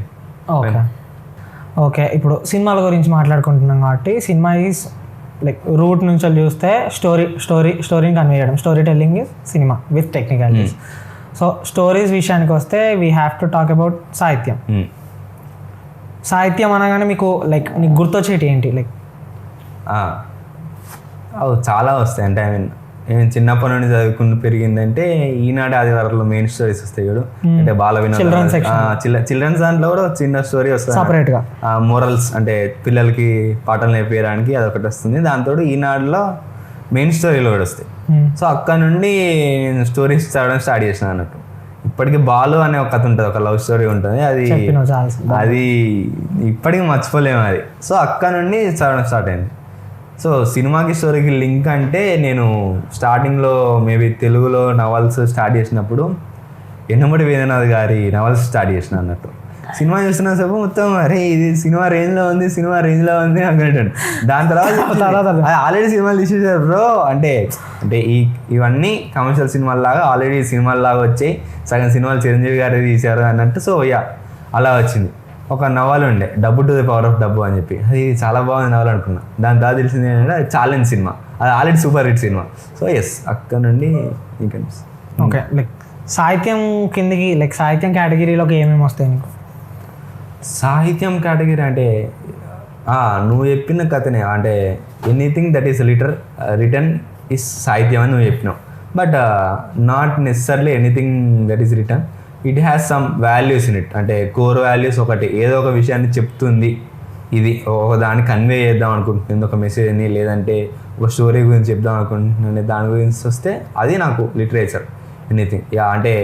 Okay ఇప్పుడు సినిమాల గురించి మాట్లాడుకుంటున్నాం కాబట్టి సినిమా ఈజ్ లైక్ రూట్ నుంచి చూస్తే స్టోరీని కన్వే చేయడం, story telling is cinema with technicalities. So stories విషయానికి వస్తే we have to talk about సాహిత్యం. సాహిత్యం అనగానే మీకు లైక్ నీకు గుర్తొచ్చేటి ఏంటి? లైక్ చాలా వస్తాయి. అంటే నేను చిన్నప్పటి నుండి చదువుకుని పెరిగిందంటే ఈనాడు ఆదివారంలో మెయిన్ స్టోరీస్ వస్తాయి చూడు, అంటే బాల చిల్డ్రన్స్ దాంట్లో కూడా చిన్న స్టోరీ వస్తుంది సపరేట్గా, మోరల్స్ అంటే పిల్లలకి పాటలు నేర్పించడానికి అదొకటి వస్తుంది. దాంతో ఈనాడులో మెయిన్ స్టోరీలో కూడా వస్తాయి. సో అక్కడ నుండి నేను స్టోరీస్ చదవడం స్టార్ట్ చేసిన అన్నట్టు. ఇప్పటికీ బాలు అనే ఒక కథ ఉంటుంది, ఒక లవ్ స్టోరీ ఉంటుంది, అది ఇప్పటికీ మర్చిపోలేము అది. సో అక్కడ నుండి చదవడం స్టార్ట్ అయింది. సో సినిమాకి స్టోరీకి లింక్ అంటే నేను స్టార్టింగ్లో మేబీ తెలుగులో నవల్స్ స్టార్ట్ చేసినప్పుడు ఎన్నమూడి వేదనాథ్ గారి నవల్స్ స్టార్ట్ చేసిన అన్నట్టు. సినిమా చూస్తున్న సేపు మొత్తం అరే ఇది సినిమా రేంజ్లో ఉంది అనుకుంటాను. దాని తర్వాత ఆల్రెడీ సినిమాలు తీసేసారు బ్రో, అంటే ఇవన్నీ కమర్షియల్ సినిమాల్లాగా ఆల్రెడీ సినిమాల్లాగా వచ్చాయి, సగం సినిమాలు చిరంజీవి గారు తీశారు అన్నట్టు. సో యా అలా వచ్చింది. ఒక నవల్ ఉండే డబ్బు టు ది పవర్ ఆఫ్ డబ్బు అని చెప్పి, అది చాలా బాగుంది నవల్ అనుకున్నా. దాని తర్వాత తెలిసింది ఏంటంటే అది ఛాలెంజ్ సినిమా, అది ఆల్రెడీ సూపర్ హిట్ సినిమా. సో ఎస్ అక్కడ నుండి ఇంకా ఓకే. లైక్ సాహిత్యం కిందకి లైక్ సాహిత్యం కేటగిరీలోకి ఏమేమి వస్తాయి నీకు? సాహిత్యం కేటగిరీ అంటే నువ్వు చెప్పిన కథనే, అంటే anything that is return is సాహిత్యం అని నువ్వు చెప్పినావు. But not necessarily anything that is return, it has some values in it. అంటే కోర్ వాల్యూస్ ఒకటి ఏదో ఒక విషయాన్ని చెప్తుంది, ఇది ఒక దాన్ని కన్వే చేద్దాం అనుకుంటుంది, ఒక మెసేజ్ని, లేదంటే ఒక స్టోరీ గురించి చెప్దాం అనుకుంటున్నాను, దాని గురించి వస్తే అది నాకు లిటరేచర్. ఎనీథింగ్ అంటే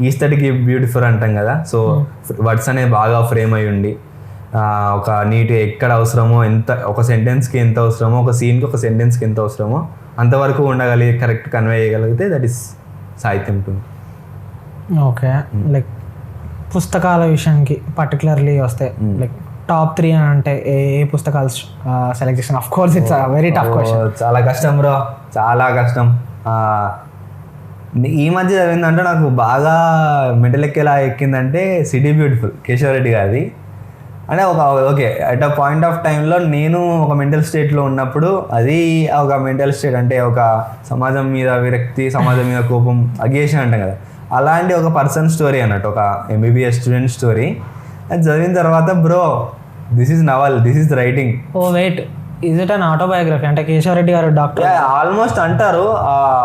ఈస్థెటిక్ బ్యూటిఫుల్ అంటాం కదా, సో వర్డ్స్ అనేది బాగా ఫ్రేమ్ అయి ఉండి ఒక నీట్ ఎక్కడ అవసరమో ఎంత, ఒక సెంటెన్స్కి ఎంత అవసరమో, ఒక సీన్కి ఒక సెంటెన్స్కి ఎంత అవసరమో అంతవరకు ఉండగలిగి కరెక్ట్ కన్వే చేయగలిగితే దట్ ఈస్ సాహిత్యం టు. ఓకే, లైక్ పుస్తకాల విషయానికి పర్టికులర్లీ వస్తే లైక్ టాప్ 3 అని అంటే ఏ పుస్తకాలు సెలెక్ట్ చేసిన? Of course it's very tough question. చాలా కష్టం బ్రో, చాలా కష్టం. ఈ మధ్య చదివిందంటే నాకు బాగా మెంటల్ ఎక్కేలా ఎక్కిందంటే సిటీ బ్యూటిఫుల్, కేశవ రెడ్డి గారిది. అంటే okay at a point of టైంలో నేను ఒక మెంటల్ స్టేట్లో ఉన్నప్పుడు, అది ఒక మెంటల్ స్టేట్ అంటే ఒక సమాజం మీద విరక్తి, సమాజం మీద కోపం, అగేషన్ అంటాం కదా, అలాంటి ఒక పర్సన్ స్టోరీ అన్నట్టు, ఒక MBBS స్టూడెంట్ స్టోరీ. అది చదివిన తర్వాత bro this is novel, this is writing. Oh wait, is it an autobiography? అంటే కేశవ రెడ్డి గారు డాక్టర్ ఆల్మోస్ట్ అంటారు,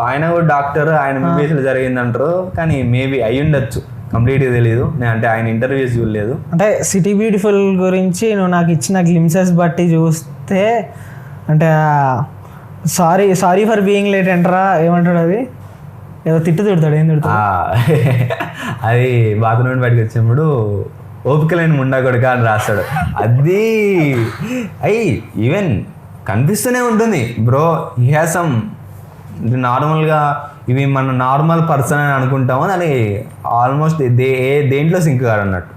ఆయన కూడా డాక్టర్, ఆయన MBBSలో జరిగింది అంటారు, కానీ మేబీ అయి ఉండొచ్చు, కంప్లీట్గా తెలియదు. నేను అంటే ఆయన ఇంటర్వ్యూస్ చూడలేదు. అంటే సిటీ బ్యూటిఫుల్ గురించి నువ్వు నాకు ఇచ్చిన గ్లిమ్సెస్ బట్టి చూస్తే, అంటే సారీ ఫర్ బీయింగ్ లేట్ అంటారా, ఏమంటాడు అది, ఏదో తిడతాడు, ఏం తిడతాడు? అది బాత్రూమ్ నుండి బయటకు వచ్చినప్పుడు ఓపిక లేని ముండా కొడుక అని రాస్తాడు. అది ఈవెన్ కనిపిస్తూనే ఉంటుంది బ్రో. హీ హ్యాస్ సమ్ నార్మల్గా ఇవి మన నార్మల్ పర్సన్ అని అనుకుంటాము, దాని ఆల్మోస్ట్ దేంట్లో సింక్ కాదు అన్నట్టు.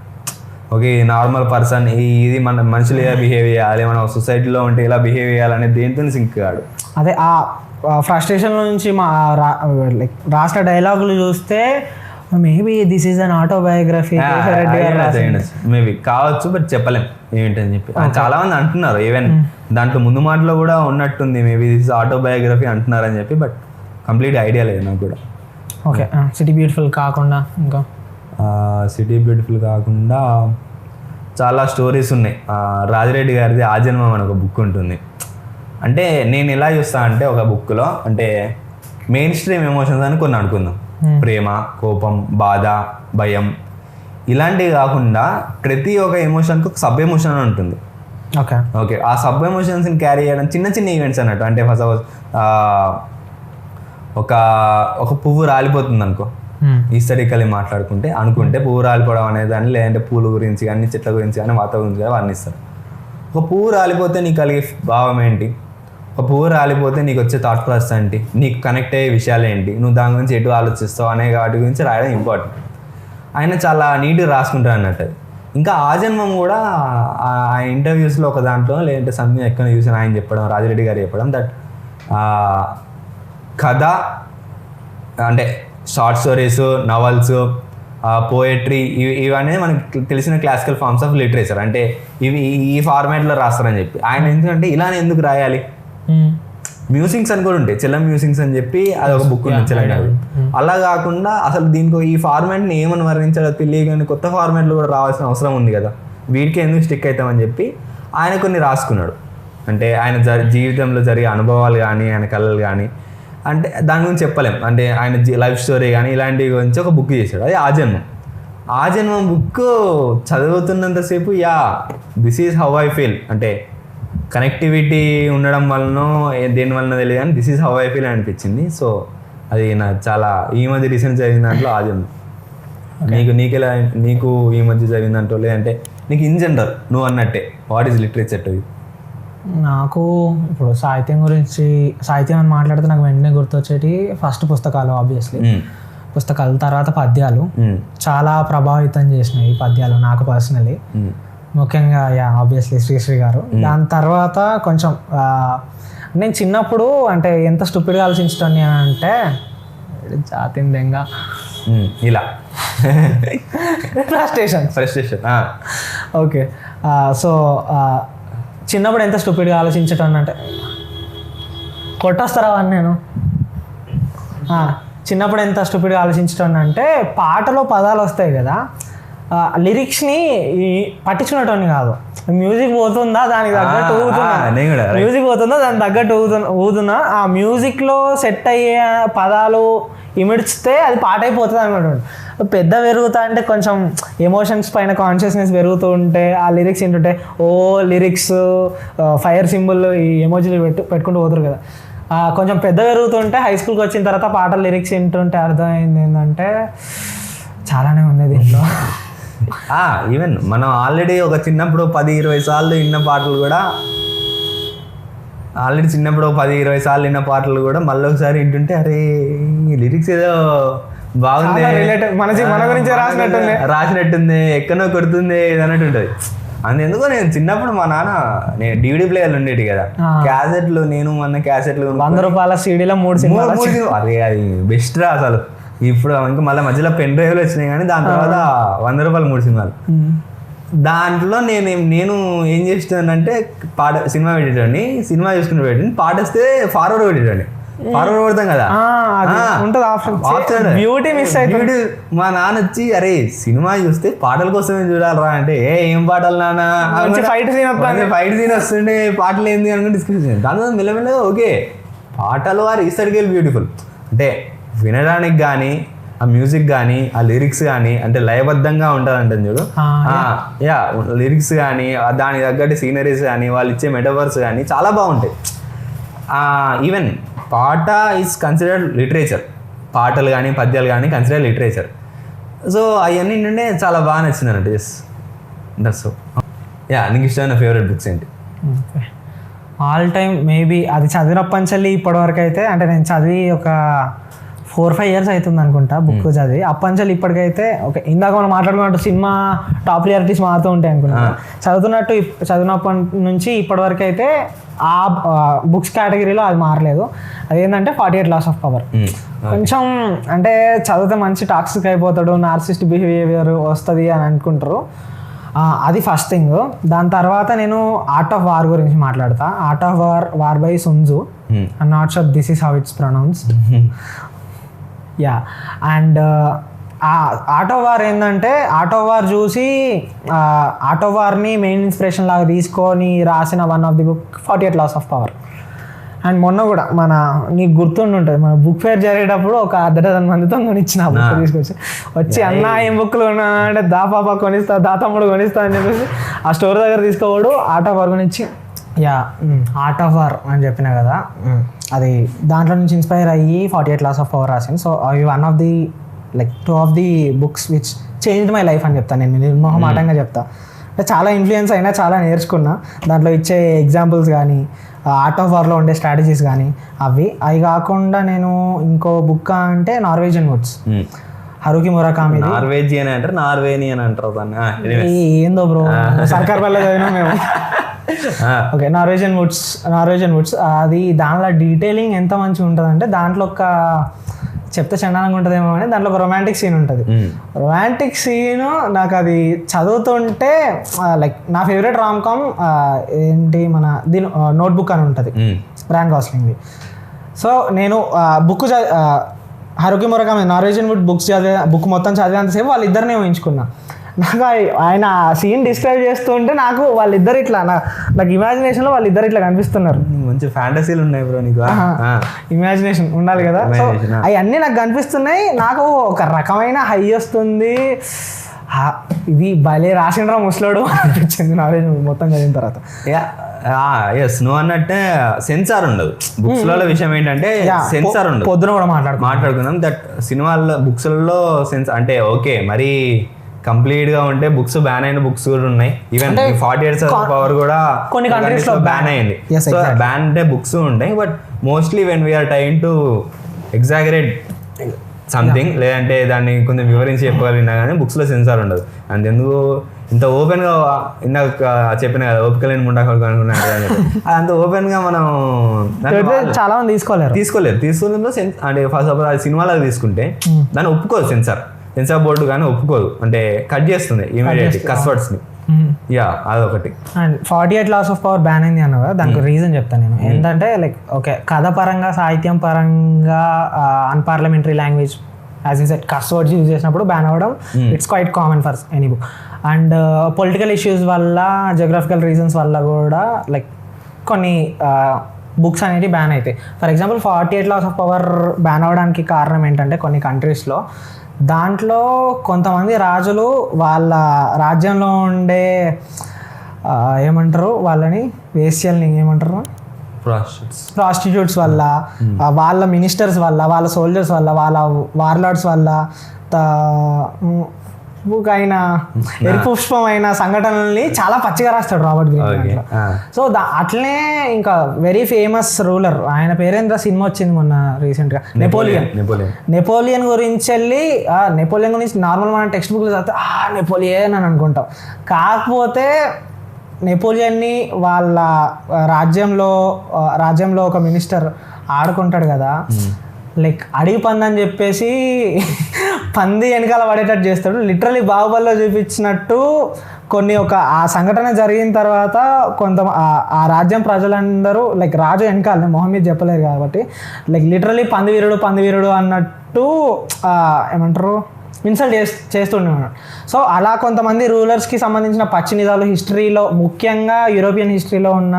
ఓకే నార్మల్ పర్సన్, ఇది మన మనుషులు ఇలా బిహేవ్ చేయాలి, మన సొసైటీలో ఉంటే ఇలా బిహేవ్ చేయాలనే దేంతో సింక్ కాడు. అదే ఆ ఫ్రస్ట్రేషన్ నుంచి లైక్ రాసిన డైలాగులు చూస్తే maybe this is an autobiography. Maybe కావచ్చు, బట్ చెప్పలేం ఏంటని చెప్పి చాలా మంది అంటున్నారు. ఈవెన్ దాంట్లో ముందు మాటలో కూడా ఉన్నట్టుంది, మేబీ దిస్ ఆటోబయోగ్రఫీ అంటున్నారని చెప్పి, బట్ కంప్లీట్ ఐడియా లేదు నాకు కూడా. ఓకే, సిటీ బ్యూటిఫుల్ కాకుండా ఇంకా సిటీ బ్యూటిఫుల్ కాకుండా చాలా స్టోరీస్ ఉన్నాయి. రాజిరెడ్డి గారిది ఆజన్మం అని ఒక బుక్ ఉంటుంది. అంటే నేను ఎలా చూస్తా అంటే, ఒక బుక్లో అంటే మెయిన్ స్ట్రీమ్ ఎమోషన్స్ అని కొన్ని అనుకుందాం, ప్రేమ, కోపం, బాధ, భయం, ఇలాంటివి కాకుండా ప్రతి ఒక్క ఎమోషన్కి ఒక సబ్ ఎమోషన్ అని ఉంటుంది. ఓకే ఆ సబ్ ఎమోషన్స్ని క్యారీ చేయడం చిన్న చిన్న ఈవెంట్స్ అన్నట్టు. అంటే ఫస్ట్ ఒక పువ్వు రాలిపోతుంది అనుకో, ఈస్టరికల్లీ మాట్లాడుకుంటే అనుకుంటే పువ్వు రాలిపోవడం అనేదాన్ని, లేదంటే పూల గురించి కానీ, చెట్ల గురించి కానీ, వాతావరణం గురించి కానీ వర్ణిస్తారు. ఒక పువ్వు రాలిపోతే నీకు కలిగే భావం ఏంటి, ఒక పువ్వు రాలిపోతే నీకు వచ్చే థాట్ ప్రాసెస్ ఏంటి, నీకు కనెక్ట్ అయ్యే విషయాలు ఏంటి, నువ్వు దాని గురించి ఎటు ఆలోచిస్తావు అనే వాటి గురించి రాయడం ఇంపార్టెంట్. ఆయన చాలా నీట్గా రాసుకుంటారు అన్నట్టు. ఇంకా ఆ జన్మం కూడా ఆ ఇంటర్వ్యూస్లో ఒక దాంట్లో, లేదంటే సంథింగ్ ఎక్కడ చూసిన ఆయన చెప్పడం, రాజిరెడ్డి గారు చెప్పడం, దట్ కథ అంటే షార్ట్ స్టోరీస్, నవల్స్, పోయట్రీ, ఇవన్నీ మనకి తెలిసిన క్లాసికల్ ఫార్మ్స్ ఆఫ్ లిటరేచర్. అంటే ఇవి ఈ ఫార్మాట్లో రాస్తారని చెప్పి ఆయన ఎందుకంటే ఇలానే ఎందుకు రాయాలి, మ్యూజిక్స్ అని కూడా ఉంటాయి, చెల్లం మ్యూజిక్స్ అని చెప్పి అది ఒక బుక్ ఉంది తెలంగాణ. అలా కాకుండా అసలు దీనికి ఈ ఫార్మాట్ని ఏమని వర్ణించాలో తెలియగానే కొత్త ఫార్మాట్లో కూడా రావాల్సిన అవసరం ఉంది కదా, వీటికి ఎందుకు స్టిక్ అవుతామని చెప్పి ఆయన కొన్ని రాసుకున్నాడు. అంటే ఆయన జీవితంలో జరిగే అనుభవాలు కానీ, ఆయన కళలు కానీ, అంటే దాని గురించి చెప్పలేం. అంటే ఆయన లైఫ్ స్టోరీ కానీ ఇలాంటి గురించి ఒక బుక్ చేశాడు, అది ఆ జన్మం బుక్ చదువుతున్నంతసేపు this is how I feel, అంటే కనెక్టివిటీ ఉండడం వలన దేని వలన తెలియదు కానీ this is how I feel అనిపించింది. సో అది నాకు చాలా ఈ మధ్య రీసెంట్ చదివిన దాంట్లో ఆ జన్మం. నీకు ఈ మధ్య చదివిన దాంట్లో, లేదంటే నీకు ఇన్ జనరల్ నువ్వు అన్నట్టే what is literature to you? నాకు ఇప్పుడు సాహిత్యం అని మాట్లాడితే నాకు వెంటనే గుర్తొచ్చేటి ఫస్ట్ పుస్తకాలు, ఆబ్వియస్లీ పుస్తకాలు, తర్వాత పద్యాలు. చాలా ప్రభావితం చేసినాయి ఈ పద్యాలు నాకు పర్సనలీ, ముఖ్యంగా ఆబ్వియస్లీ శ్రీశ్రీ గారు. దాని తర్వాత కొంచెం నేను చిన్నప్పుడు అంటే ఎంత స్టూపిడ్గా ఆలోచించటోని అంటే జాతిందంగా ఇలా ఫ్రస్ట్రేషన్. ఓకే, సో చిన్నప్పుడు ఎంత స్టూపిడ్గా ఆలోచించటం అంటే కొట్టొస్తారా అని నేను చిన్నప్పుడు ఎంత స్టూపిడ్గా ఆలోచించటం అంటే పాటలో పదాలు వస్తాయి కదా, లిరిక్స్ని పట్టించుకునేటోని కాదు. మ్యూజిక్ పోతుందా దానికి తగ్గట్టు ఊగుతున్నా, మ్యూజిక్ పోతుందా దానికి తగ్గట్టు ఊగుతున్నా, ఆ మ్యూజిక్లో సెట్ అయ్యే పదాలు ఇమిడ్చితే అది పాట అయిపోతుంది అనుకుంటాడు. పెద్ద పెరుగుతా అంటే కొంచెం ఎమోషన్స్ పైన కాన్షియస్నెస్ పెరుగుతూ ఉంటే ఆ లిరిక్స్ ఏంటంటే లిరిక్స్ ఫైర్ సింబల్ ఈ ఎమోజీలు పెట్టుకుంటూ పోతారు కదా. కొంచెం పెద్ద పెరుగుతుంటే హై స్కూల్కి వచ్చిన తర్వాత పాటల లిరిక్స్ వింటుంటే అర్థమైంది ఏంటంటే చాలానే ఉంది దీంట్లో. ఈవెన్ మనం ఆల్రెడీ ఒక చిన్నప్పుడు 10-20 సార్లు విన్న పాటలు కూడా విన్న పాటలు కూడా మళ్ళీ ఒకసారి వింటుంటే అరే లిరిక్స్ ఏదో బాగుంది, మన గురించి రాసినట్టుంది, ఎక్కడో కొడుతుంది అన్నట్టు ఉంటుంది. అందుకు నేను చిన్నప్పుడు మా నాన్న నేను DVD ప్లేయర్లు ఉండేవి కదా, క్యాసెట్లు, నేను మొన్న క్యాసెట్లు ₹100 సీడీలో 3 సినిమాలు. అరే అది బెస్ట్ రా అసలు. ఇప్పుడు ఇంకా మళ్ళీ మధ్యలో పెన్ డ్రైవ్లు వచ్చినాయి కానీ దాని తర్వాత ₹100 3 సినిమాలు. దాంట్లో నేను ఏం చేస్తానంటే సినిమా పెట్టేటండి, సినిమా చూసుకుని పెట్టండి, పాట వస్తే ఫార్వర్డ్ పెట్టేటండి. ఫార్వర్డ్ కొడతాం కదా, బ్యూటీ మిస్ అయితే మా నాన్న వచ్చి అరే సినిమా చూస్తే పాటల కోసమే చూడాలరా అంటే ఏం పాటలు నాన్న, ఫైట్ సీన్ వస్తుండే పాటలు ఏంది అనుకుని డిస్కస్ చేయండి. దాని మీద మెల్లమెల్లగా ఓకే పాటలు ఆర్ ఈసర్గేల్ బ్యూటిఫుల్. అంటే వినడానికి కానీ ఆ మ్యూజిక్ కానీ ఆ లిరిక్స్ కానీ అంటే లయబద్ధంగా ఉంటుంది అంటే చూడు, లిరిక్స్ కానీ దానికి తగ్గట్టు సీనరీస్ కానీ వాళ్ళు ఇచ్చే మెటవర్స్ కానీ చాలా బాగుంటాయి. ఈవెన్ పాట ఈజ్ కన్సిడర్డ్ లిటరేచర్, పాటలు కానీ పద్యాలు కానీ కన్సిడర్ లిటరేచర్. సో అవన్నీ ఏంటంటే చాలా బాగా నచ్చిందన్నట్టు. Yes that's so. నీకు ఇష్టమైన ఫేవరెట్ బుక్స్ ఏంటి? ఆల్ టైమ్ మేబీ అది చదివినప్పటి నుంచి ఇప్పటివరకు అయితే, అంటే నేను చదివి ఒక 4-5 years అవుతుంది అనుకుంటా బుక్ చదివి. అప్పటి ఇప్పటికైతే ఓకే, ఇందాక మనం మాట్లాడుకున్నట్టు సినిమా టాప్ రియాలిటీస్ మారుతూ ఉంటాయి అనుకుంటా. చదివినప్పటి నుంచి ఇప్పటివరకు అయితే ఆ బుక్స్ కేటగిరీలో అది మారలేదు. అదేంటంటే 48 Laws of Power. కొంచెం అంటే చదివితే మంచి టాక్సిక్ అయిపోతాడు, నార్సిస్ట్ బిహేవియర్ వస్తుంది అని అనుకుంటారు. అది ఫస్ట్ థింగ్. దాని తర్వాత నేను ఆర్ట్ ఆఫ్ వార్ గురించి మాట్లాడతా. Art of war by Sun Tzu. I'm not sure this is how it's pronounced. And art of war ఏంటంటే, ఆర్ట్ ఆఫ్ వార్ చూసి ఆర్ట్ ఆఫ్ వార్ని మెయిన్ ఇన్స్పిరేషన్ లాగా తీసుకొని రాసిన one of the book 48 Laws of Power. And మొన్న కూడా నీకు గుర్తుండి ఉంటుంది, మన బుక్ ఫేర్ జరిగేటప్పుడు ఒక 10 మందితో కొనిచ్చిన ఆ బుక్ తీసుకొచ్చి వచ్చి అన్న ఏం బుక్లు అంటే పాప కొనిస్తా, తమ్ముడు కొనిస్తా అని చెప్పేసి ఆ స్టోర్ దగ్గర తీసుకోవాడు. ఆర్ట్ ఆఫ్ వార్ గురించి ఆర్ట్ ఆఫ్ వార్ అని చెప్పిన కదా, అది దాంట్లో నుంచి ఇన్స్పైర్ అయ్యి 48 Laws of Power రాసింది. సో అవి one of the like 2 of the books which changed my life అని చెప్తాను నేను, నిర్మోహమాటంగా చెప్తా. అంటే చాలా ఇన్ఫ్లుయెన్స్ అయినా, చాలా నేర్చుకున్నా దాంట్లో ఇచ్చే ఎగ్జాంపుల్స్ కానీ, ఆర్ట్ ఆఫ్ వార్లో ఉండే స్ట్రాటజీస్ కానీ. అవి కాకుండా నేను ఇంకో బుక్ అంటే నార్వేజియన్ వుడ్స్, హరుకి మురాకామి. నార్వేజియన్ అంటారు, నార్వేనియన్ అంటారు దాన్ని. ఏందో బ్రో, సర్కార్ వల్ల చదివినా మేము. ఓకే, నార్వేజియన్ వుడ్స్ అది దాంట్లో డీటెయిలింగ్ ఎంత మంచిగా ఉంటుంది అంటే, దాంట్లో ఒక చెప్తే చండాలంగా ఉంటుందేమో అని దాంట్లో ఒక రొమాంటిక్ సీన్ ఉంటుంది. రొమాంటిక్ సీన్ నాకు అది చదువుతుంటే లైక్ నా ఫేవరెట్ రామ్కామ్ ఏంటి మన దీని నోట్బుక్ అని ఉంటుంది, ర్యాన్ గాస్లింగ్ది. సో నేను బుక్ హరుకి మురాకామి నార్వేజియన్ వుడ్ బుక్ మొత్తం చదివేంతసేపు వాళ్ళిద్దరినే ఊహించుకున్నా. నాకు ఆయన సీన్ డిస్క్రైబ్ చేస్తుంటే నాకు వాళ్ళిద్దరు ఇట్లా నాకు ఇమాజినేషన్లో వాళ్ళిద్దరు ఇట్లా కనిపిస్తున్నారు. మంచి ఫ్యాంటసీలు ఉన్నాయి బ్రో నీకు. ఇమాజినేషన్ ఉండాలి కదా, అవన్నీ నాకు కనిపిస్తున్నాయి. నాకు ఒక రకమైన హై వస్తుంది, ఇది భలే రాసిండ్రా ముసలోడు అనిపించింది నాలెడ్జ్ మొత్తం చదివిన తర్వాత. ఎస్, నువ్వు అన్నట్టే సెన్సార్ ఉండదు బుక్స్లలో. విషయం ఏంటంటే సెన్సార్ ఉండదు. పొద్దున కూడా మాట్లాడుకుందాం దట్ సినిమాల్లో బుక్స్లలో సెన్స్ అంటే ఓకే మరి కంప్లీట్గా ఉంటే బుక్స్ బ్యాన్ అయిన బుక్స్ కూడా ఉన్నాయి. ఈవెన్ 48 Years of Power కూడా కొన్ని కంట్రీస్ లో బ్యాన్ అయింది. సో బ్యాన్ అంటే బుక్స్ ఉంటాయి, but mostly when we are trying to exaggerate something లేదంటే దాన్ని కొంచెం వివరించి చెప్పగలిగినా కానీ బుక్స్లో సెన్సార్ ఉండదు. అంతెందుకు ఇంత ఓపెన్గా ఇందాక చెప్పిన కదా ఓపిక లేని ముండాకు అనుకున్నాను, అంత ఓపెన్గా మనం చాలా మంది తీసుకోలేరు. అంటే ఫస్ట్ ఆఫ్ ఆల్ సినిమాలకు తీసుకుంటే దాన్ని ఒప్పుకోదు సెన్సార్ బోర్డు కానీ ఒప్పుకోదు, అంటే కట్ చేస్తుంది ఇమీడియట్లీ కస్ వర్డ్స్ ని. అదొకటి. And 48 Laws of Power ban అయింది అన్న కదా, దానికి రీజన్ చెప్తాను నేను. ఏంటంటే లైక్ ఓకే, కథ పరంగా సాహిత్యం పరంగా unparliamentary language as in set కస్ వర్డ్స్ యూజ్ చేసినప్పుడు బ్యాన్ అవ్వడం it's quite common for any book. And political issues వల్ల, జియోగ్రఫికల్ రీజన్స్ వల్ల కూడా లైక్ కొన్ని బుక్స్ అనేవి బ్యాన్ అవుతాయి. For example 48 Laws of Power ban అవ్వడానికి కారణం ఏంటంటే కొన్ని కంట్రీస్లో దాంట్లో కొంతమంది రాజులు వాళ్ళ రాజ్యంలో ఉండే ఏమంటారు వాళ్ళని, వేశ్యల్ని ఏమంటారు, ప్రాస్టిట్యూట్స్ వల్ల, వాళ్ళ మినిస్టర్స్ వల్ల, వాళ్ళ సోల్జర్స్ వల్ల, వాళ్ళ వార్లార్డ్స్ వల్ల బుక్ అయిన ఎరుపుష్పం అయిన సంఘటనల్ని చాలా పచ్చిగా రాస్తాడు రాబర్ట్ గ్రీన్. సో అట్లనే ఇంకా వెరీ ఫేమస్ రూలర్, ఆయన పేరేంద్ర సినిమా వచ్చింది మొన్న రీసెంట్గా, నెపోలియన్ గురించి వెళ్ళి నెపోలియన్ గురించి నార్మల్ మనం టెక్స్ట్ బుక్లో చదివితే నెపోలియన్ అని అనుకుంటాం. కాకపోతే నెపోలియన్ని వాళ్ళ రాజ్యంలో ఒక మినిస్టర్ ఆడుకుంటాడు కదా, లైక్ అడవి పంది అని చెప్పేసి పంది వెనకాల పడేటట్టు చేస్తాడు. లిటరలీ బాహుబలిలో చూపించినట్టు కొన్ని ఆ సంఘటన జరిగిన తర్వాత ఆ రాజ్యం ప్రజలందరూ లైక్ రాజు వెనకాల మొహం మీద చెప్పలేరు కాబట్టి లైక్ లిటరలీ పంది వీరుడు అన్నట్టు ఏమంటారు ఇన్సల్ట్ చేస్తుండేవాడు. సో అలా కొంతమంది రూలర్స్కి సంబంధించిన పచ్చి నిజాలు హిస్టరీలో, ముఖ్యంగా యూరోపియన్ హిస్టరీలో ఉన్న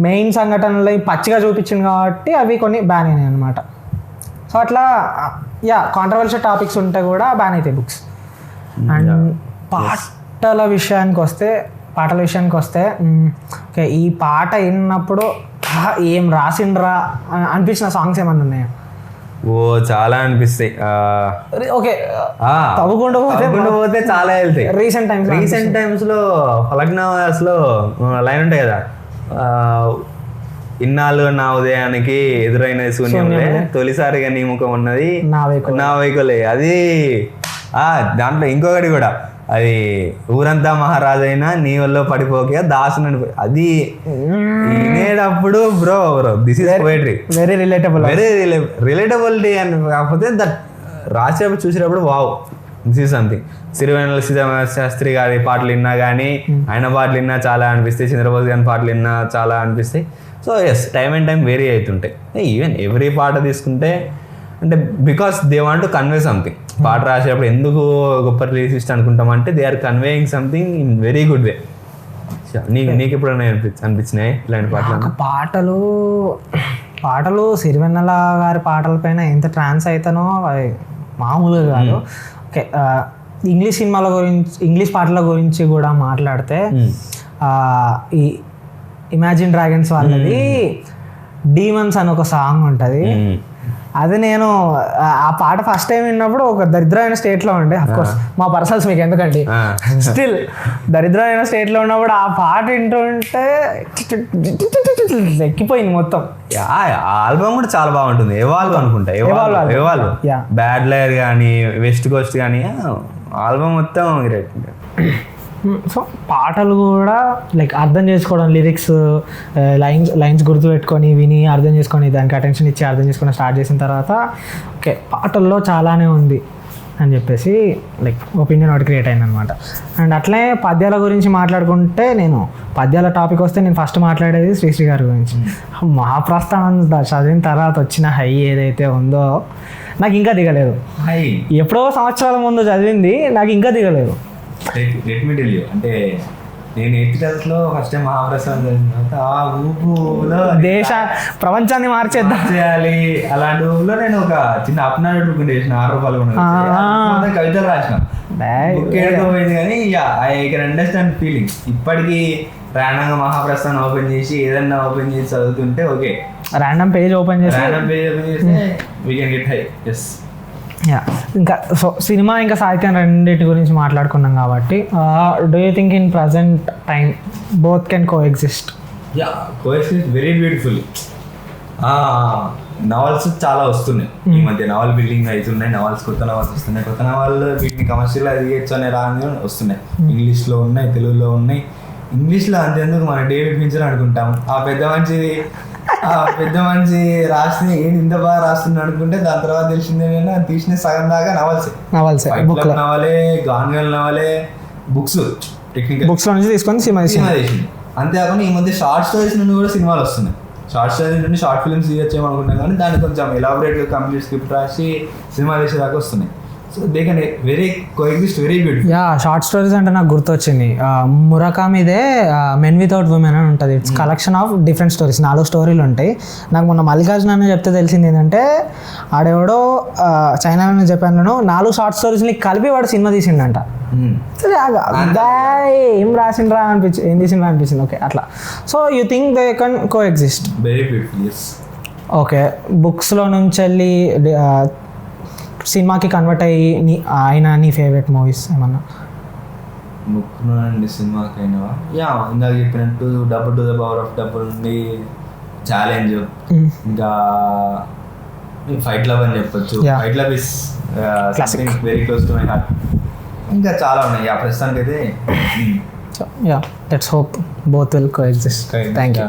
మెయిన్ సంఘటనలు పచ్చిగా చూపించింది కాబట్టి అవి కొన్ని బ్యాన్ అయినాయి అనమాట. సో అట్లా కాంట్రవర్షియల్ టాపిక్స్ ఉంటే కూడా బ్యాన్ అవుతాయి బుక్స్. అండ్ పాటల విషయానికి వస్తే ఓకే, ఈ పాట విన్నప్పుడు ఏం రాసిండ్రా అనిపించిన సాంగ్స్ ఏమన్నా ఉన్నాయా? చాలా అనిపిస్తాయి. ఓకే, తవ్వుకుంటూ పోతే చాలా వెళ్తాయి. రీసెంట్ టైమ్స్ లో ఫలక్నామాస్ లో లైన్ ఉంటాయి కదా, ఇన్నాళ్ళు నా ఉదయానికి ఎదురైన శూన్యంలో తొలిసారిగా నీ ముఖం ఉన్నది నా వైకులే. అది దాంట్లో ఇంకొకటి కూడా, అది ఊరంతా మహారాజైనా నీ వల్ల పడిపోక దాసునని, అది వినేటప్పుడు bro this is poetry, very relatability అని. కాకపోతే దట్ రాసేటప్పుడు చూసేటప్పుడు wow, this is something. Sirivennela Seetharama గారి పాటలు విన్నా కానీ, ఆయన పాటలు విన్నా చాలా అనిపిస్తాయి, చంద్రబోస్ గారి పాటలు విన్నా చాలా అనిపిస్తాయి. So yes, time and time vary అవుతుంటాయి. ఈవెన్ ఎవ్రీ పాట తీసుకుంటే అంటే because they want to convey something. పాట రాసేటప్పుడు ఎందుకు గొప్ప లిరిసిస్ట్ అనుకుంటాం అంటే they are conveying something in very good way. నీకు ఎప్పుడైనా అనిపించినాయి ఇలాంటి పాటలు సిరివెన్నెల గారి పాటల పైన ఎంత ట్రాన్స్ అవుతానో అది మామూలుగా కాదు. ఓకే, ఇంగ్లీష్ పాటల గురించి కూడా మాట్లాడితే ఈ ఇమాజిన్ డ్రాగన్స్ వాళ్ళది డీమన్స్ అని ఒక సాంగ్ ఉంటుంది. అది నేను ఆ పాట ఫస్ట్ టైం విన్నప్పుడు ఒక దరిద్రమైన స్టేట్లో ఉండే, అఫ్కోర్స్ మా పర్సనల్స్ మీకు ఎందుకండి, స్టిల్ దరిద్రమైన స్టేట్లో ఉన్నప్పుడు ఆ పాట వింటుంటే ఎక్కిపోయింది మొత్తం. ఆల్బమ్ కూడా చాలా బాగుంటుంది. ఎవాల్వ్ అనుకుంటా, ఎవాల్వ్ బ్యాడ్ లయర్ కానీ వెస్ట్ కోస్ట్ కానీ ఆల్బమ్ మొత్తం గ్రేట్. సో పాటలు కూడా లైక్ అర్థం చేసుకోవడం, లిరిక్స్ లైన్స్ గుర్తుపెట్టుకొని విని అర్థం చేసుకొని దానికి అటెన్షన్ ఇచ్చి అర్థం చేసుకొని స్టార్ట్ చేసిన తర్వాత ఓకే పాటల్లో చాలానే ఉంది అని చెప్పేసి లైక్ ఒపీనియన్ ఒకటి క్రియేట్ అయిందనమాట. అండ్ అట్లే పద్యాల గురించి మాట్లాడుకుంటే, నేను పద్యాల టాపిక్ వస్తే నేను ఫస్ట్ మాట్లాడేది శ్రీశ్రీ గారి గురించి. మహాప్రస్థానం చదివిన తర్వాత వచ్చిన హై ఏదైతే ఉందో నాకు ఇంకా దిగలేదు. ఎప్పుడో సంవత్సరాల ముందు చదివింది నాకు ఇంకా దిగలేదు. అంటే నేను 8th class లో ఫస్ట్ టైం మహాప్రస్థానం దేశ ప్రపంచాన్ని మార్చేద్దాం చేయాలి అలాంటి ఊళ్ళో నేను ఒక చిన్న అప్నాడు బుక్ చేసిన 6 రూపాయలు కవితలు రాసిన పోయింది. కానీ ఐ కెన్ అండర్స్టాండ్ ఫీలింగ్స్. ఇప్పటికీ ర్యాండమ్గా మహాప్రస్థానం ఓపెన్ చేసి ఏదన్నా ఓపెన్ చేసి చదువుతుంటే ఓకే, ర్యాండమ్ పేజ్ ఓపెన్ చేస్తే we can get high. Yes, ఇంకా సో సినిమా ఇంకా సాహిత్యం రెండింటి గురించి మాట్లాడుకున్నాం కాబట్టి do you think in present time both can coexist? Very beautiful. Novels చాలా వస్తున్నాయి ఈ మధ్య, నవల్ బిల్డింగ్ అవుతున్నాయి, కొత్త నవల్స్ వస్తున్నాయి. కొత్త నవల్ వీటిని కమర్షియల్ అది అనే రాని వస్తున్నాయి. ఇంగ్లీష్లో ఉన్నాయి, తెలుగులో ఉన్నాయి. ఇంగ్లీష్లో అంతేందుకు మన డేవిడ్ ఫించర్ అనుకుంటాం, ఆ పెద్ద మనిషి రాసిన ఇంత బాగా రాస్తుంది అనుకుంటే దాని తర్వాత తెలిసింది ఏంటంటే తీసిన సగం దాకా నవల్సే నవలే, గాన్గల్ నవలే, బుక్స్ నుంచి తీసుకొని సినిమా తీసింది. అంతేకాకుండా ఈ మధ్య షార్ట్ స్టోరీస్ నుండి కూడా సినిమాలు వస్తున్నాయి. షార్ట్ స్టోరీస్ నుండి షార్ట్ ఫిల్మ్స్ తీయచ్చేమో అనుకుంటాం, కానీ దాన్ని కొంచెం ఎలాబొరేట్గా కంప్లీట్ స్క్రిప్ట్ రాసి సినిమా తీసేదాకా వస్తున్నాయి. So they can very coexist, very beautiful. Short stories అంటే నాకు గుర్తొచ్చింది, మురకామిదే మెన్ వితౌట్ ఉమెన్ అని ఉంటుంది. It's collection of different stories, 4 స్టోరీలు ఉంటాయి. నాకు మొన్న మల్లికార్జున అని చెప్తే తెలిసింది ఏంటంటే ఆడెవడో చైనాలో జపాన్లో 4 షార్ట్ స్టోరీస్ని కలిపి వాడు సినిమా తీసిండంట. ఏం రాసిండ్రా ఏం తీసిండ్రా అనిపించింది. ఓకే, అట్లా. So you think they can coexist? Very beautiful. Okay, బుక్స్లో నుంచి వెళ్ళి సినిమాకి కన్వర్ట్ అయ్యి ఆయన నీ ఫేవరెట్ మూవీస్ ఏమన్నా? ముక్కునండి సినిమాకైనా ఇందాక చెప్పినట్టు double to the power of double నుండి ఛాలెంజ్, ఇంకా ఫైట్ లవ్ అని చెప్పొచ్చు. Fight love is something very close to my heart. ఇంకా చాలా ఉన్నాయి ప్రస్తుతానికి అయితే. Let's hope both will coexist. Thank you.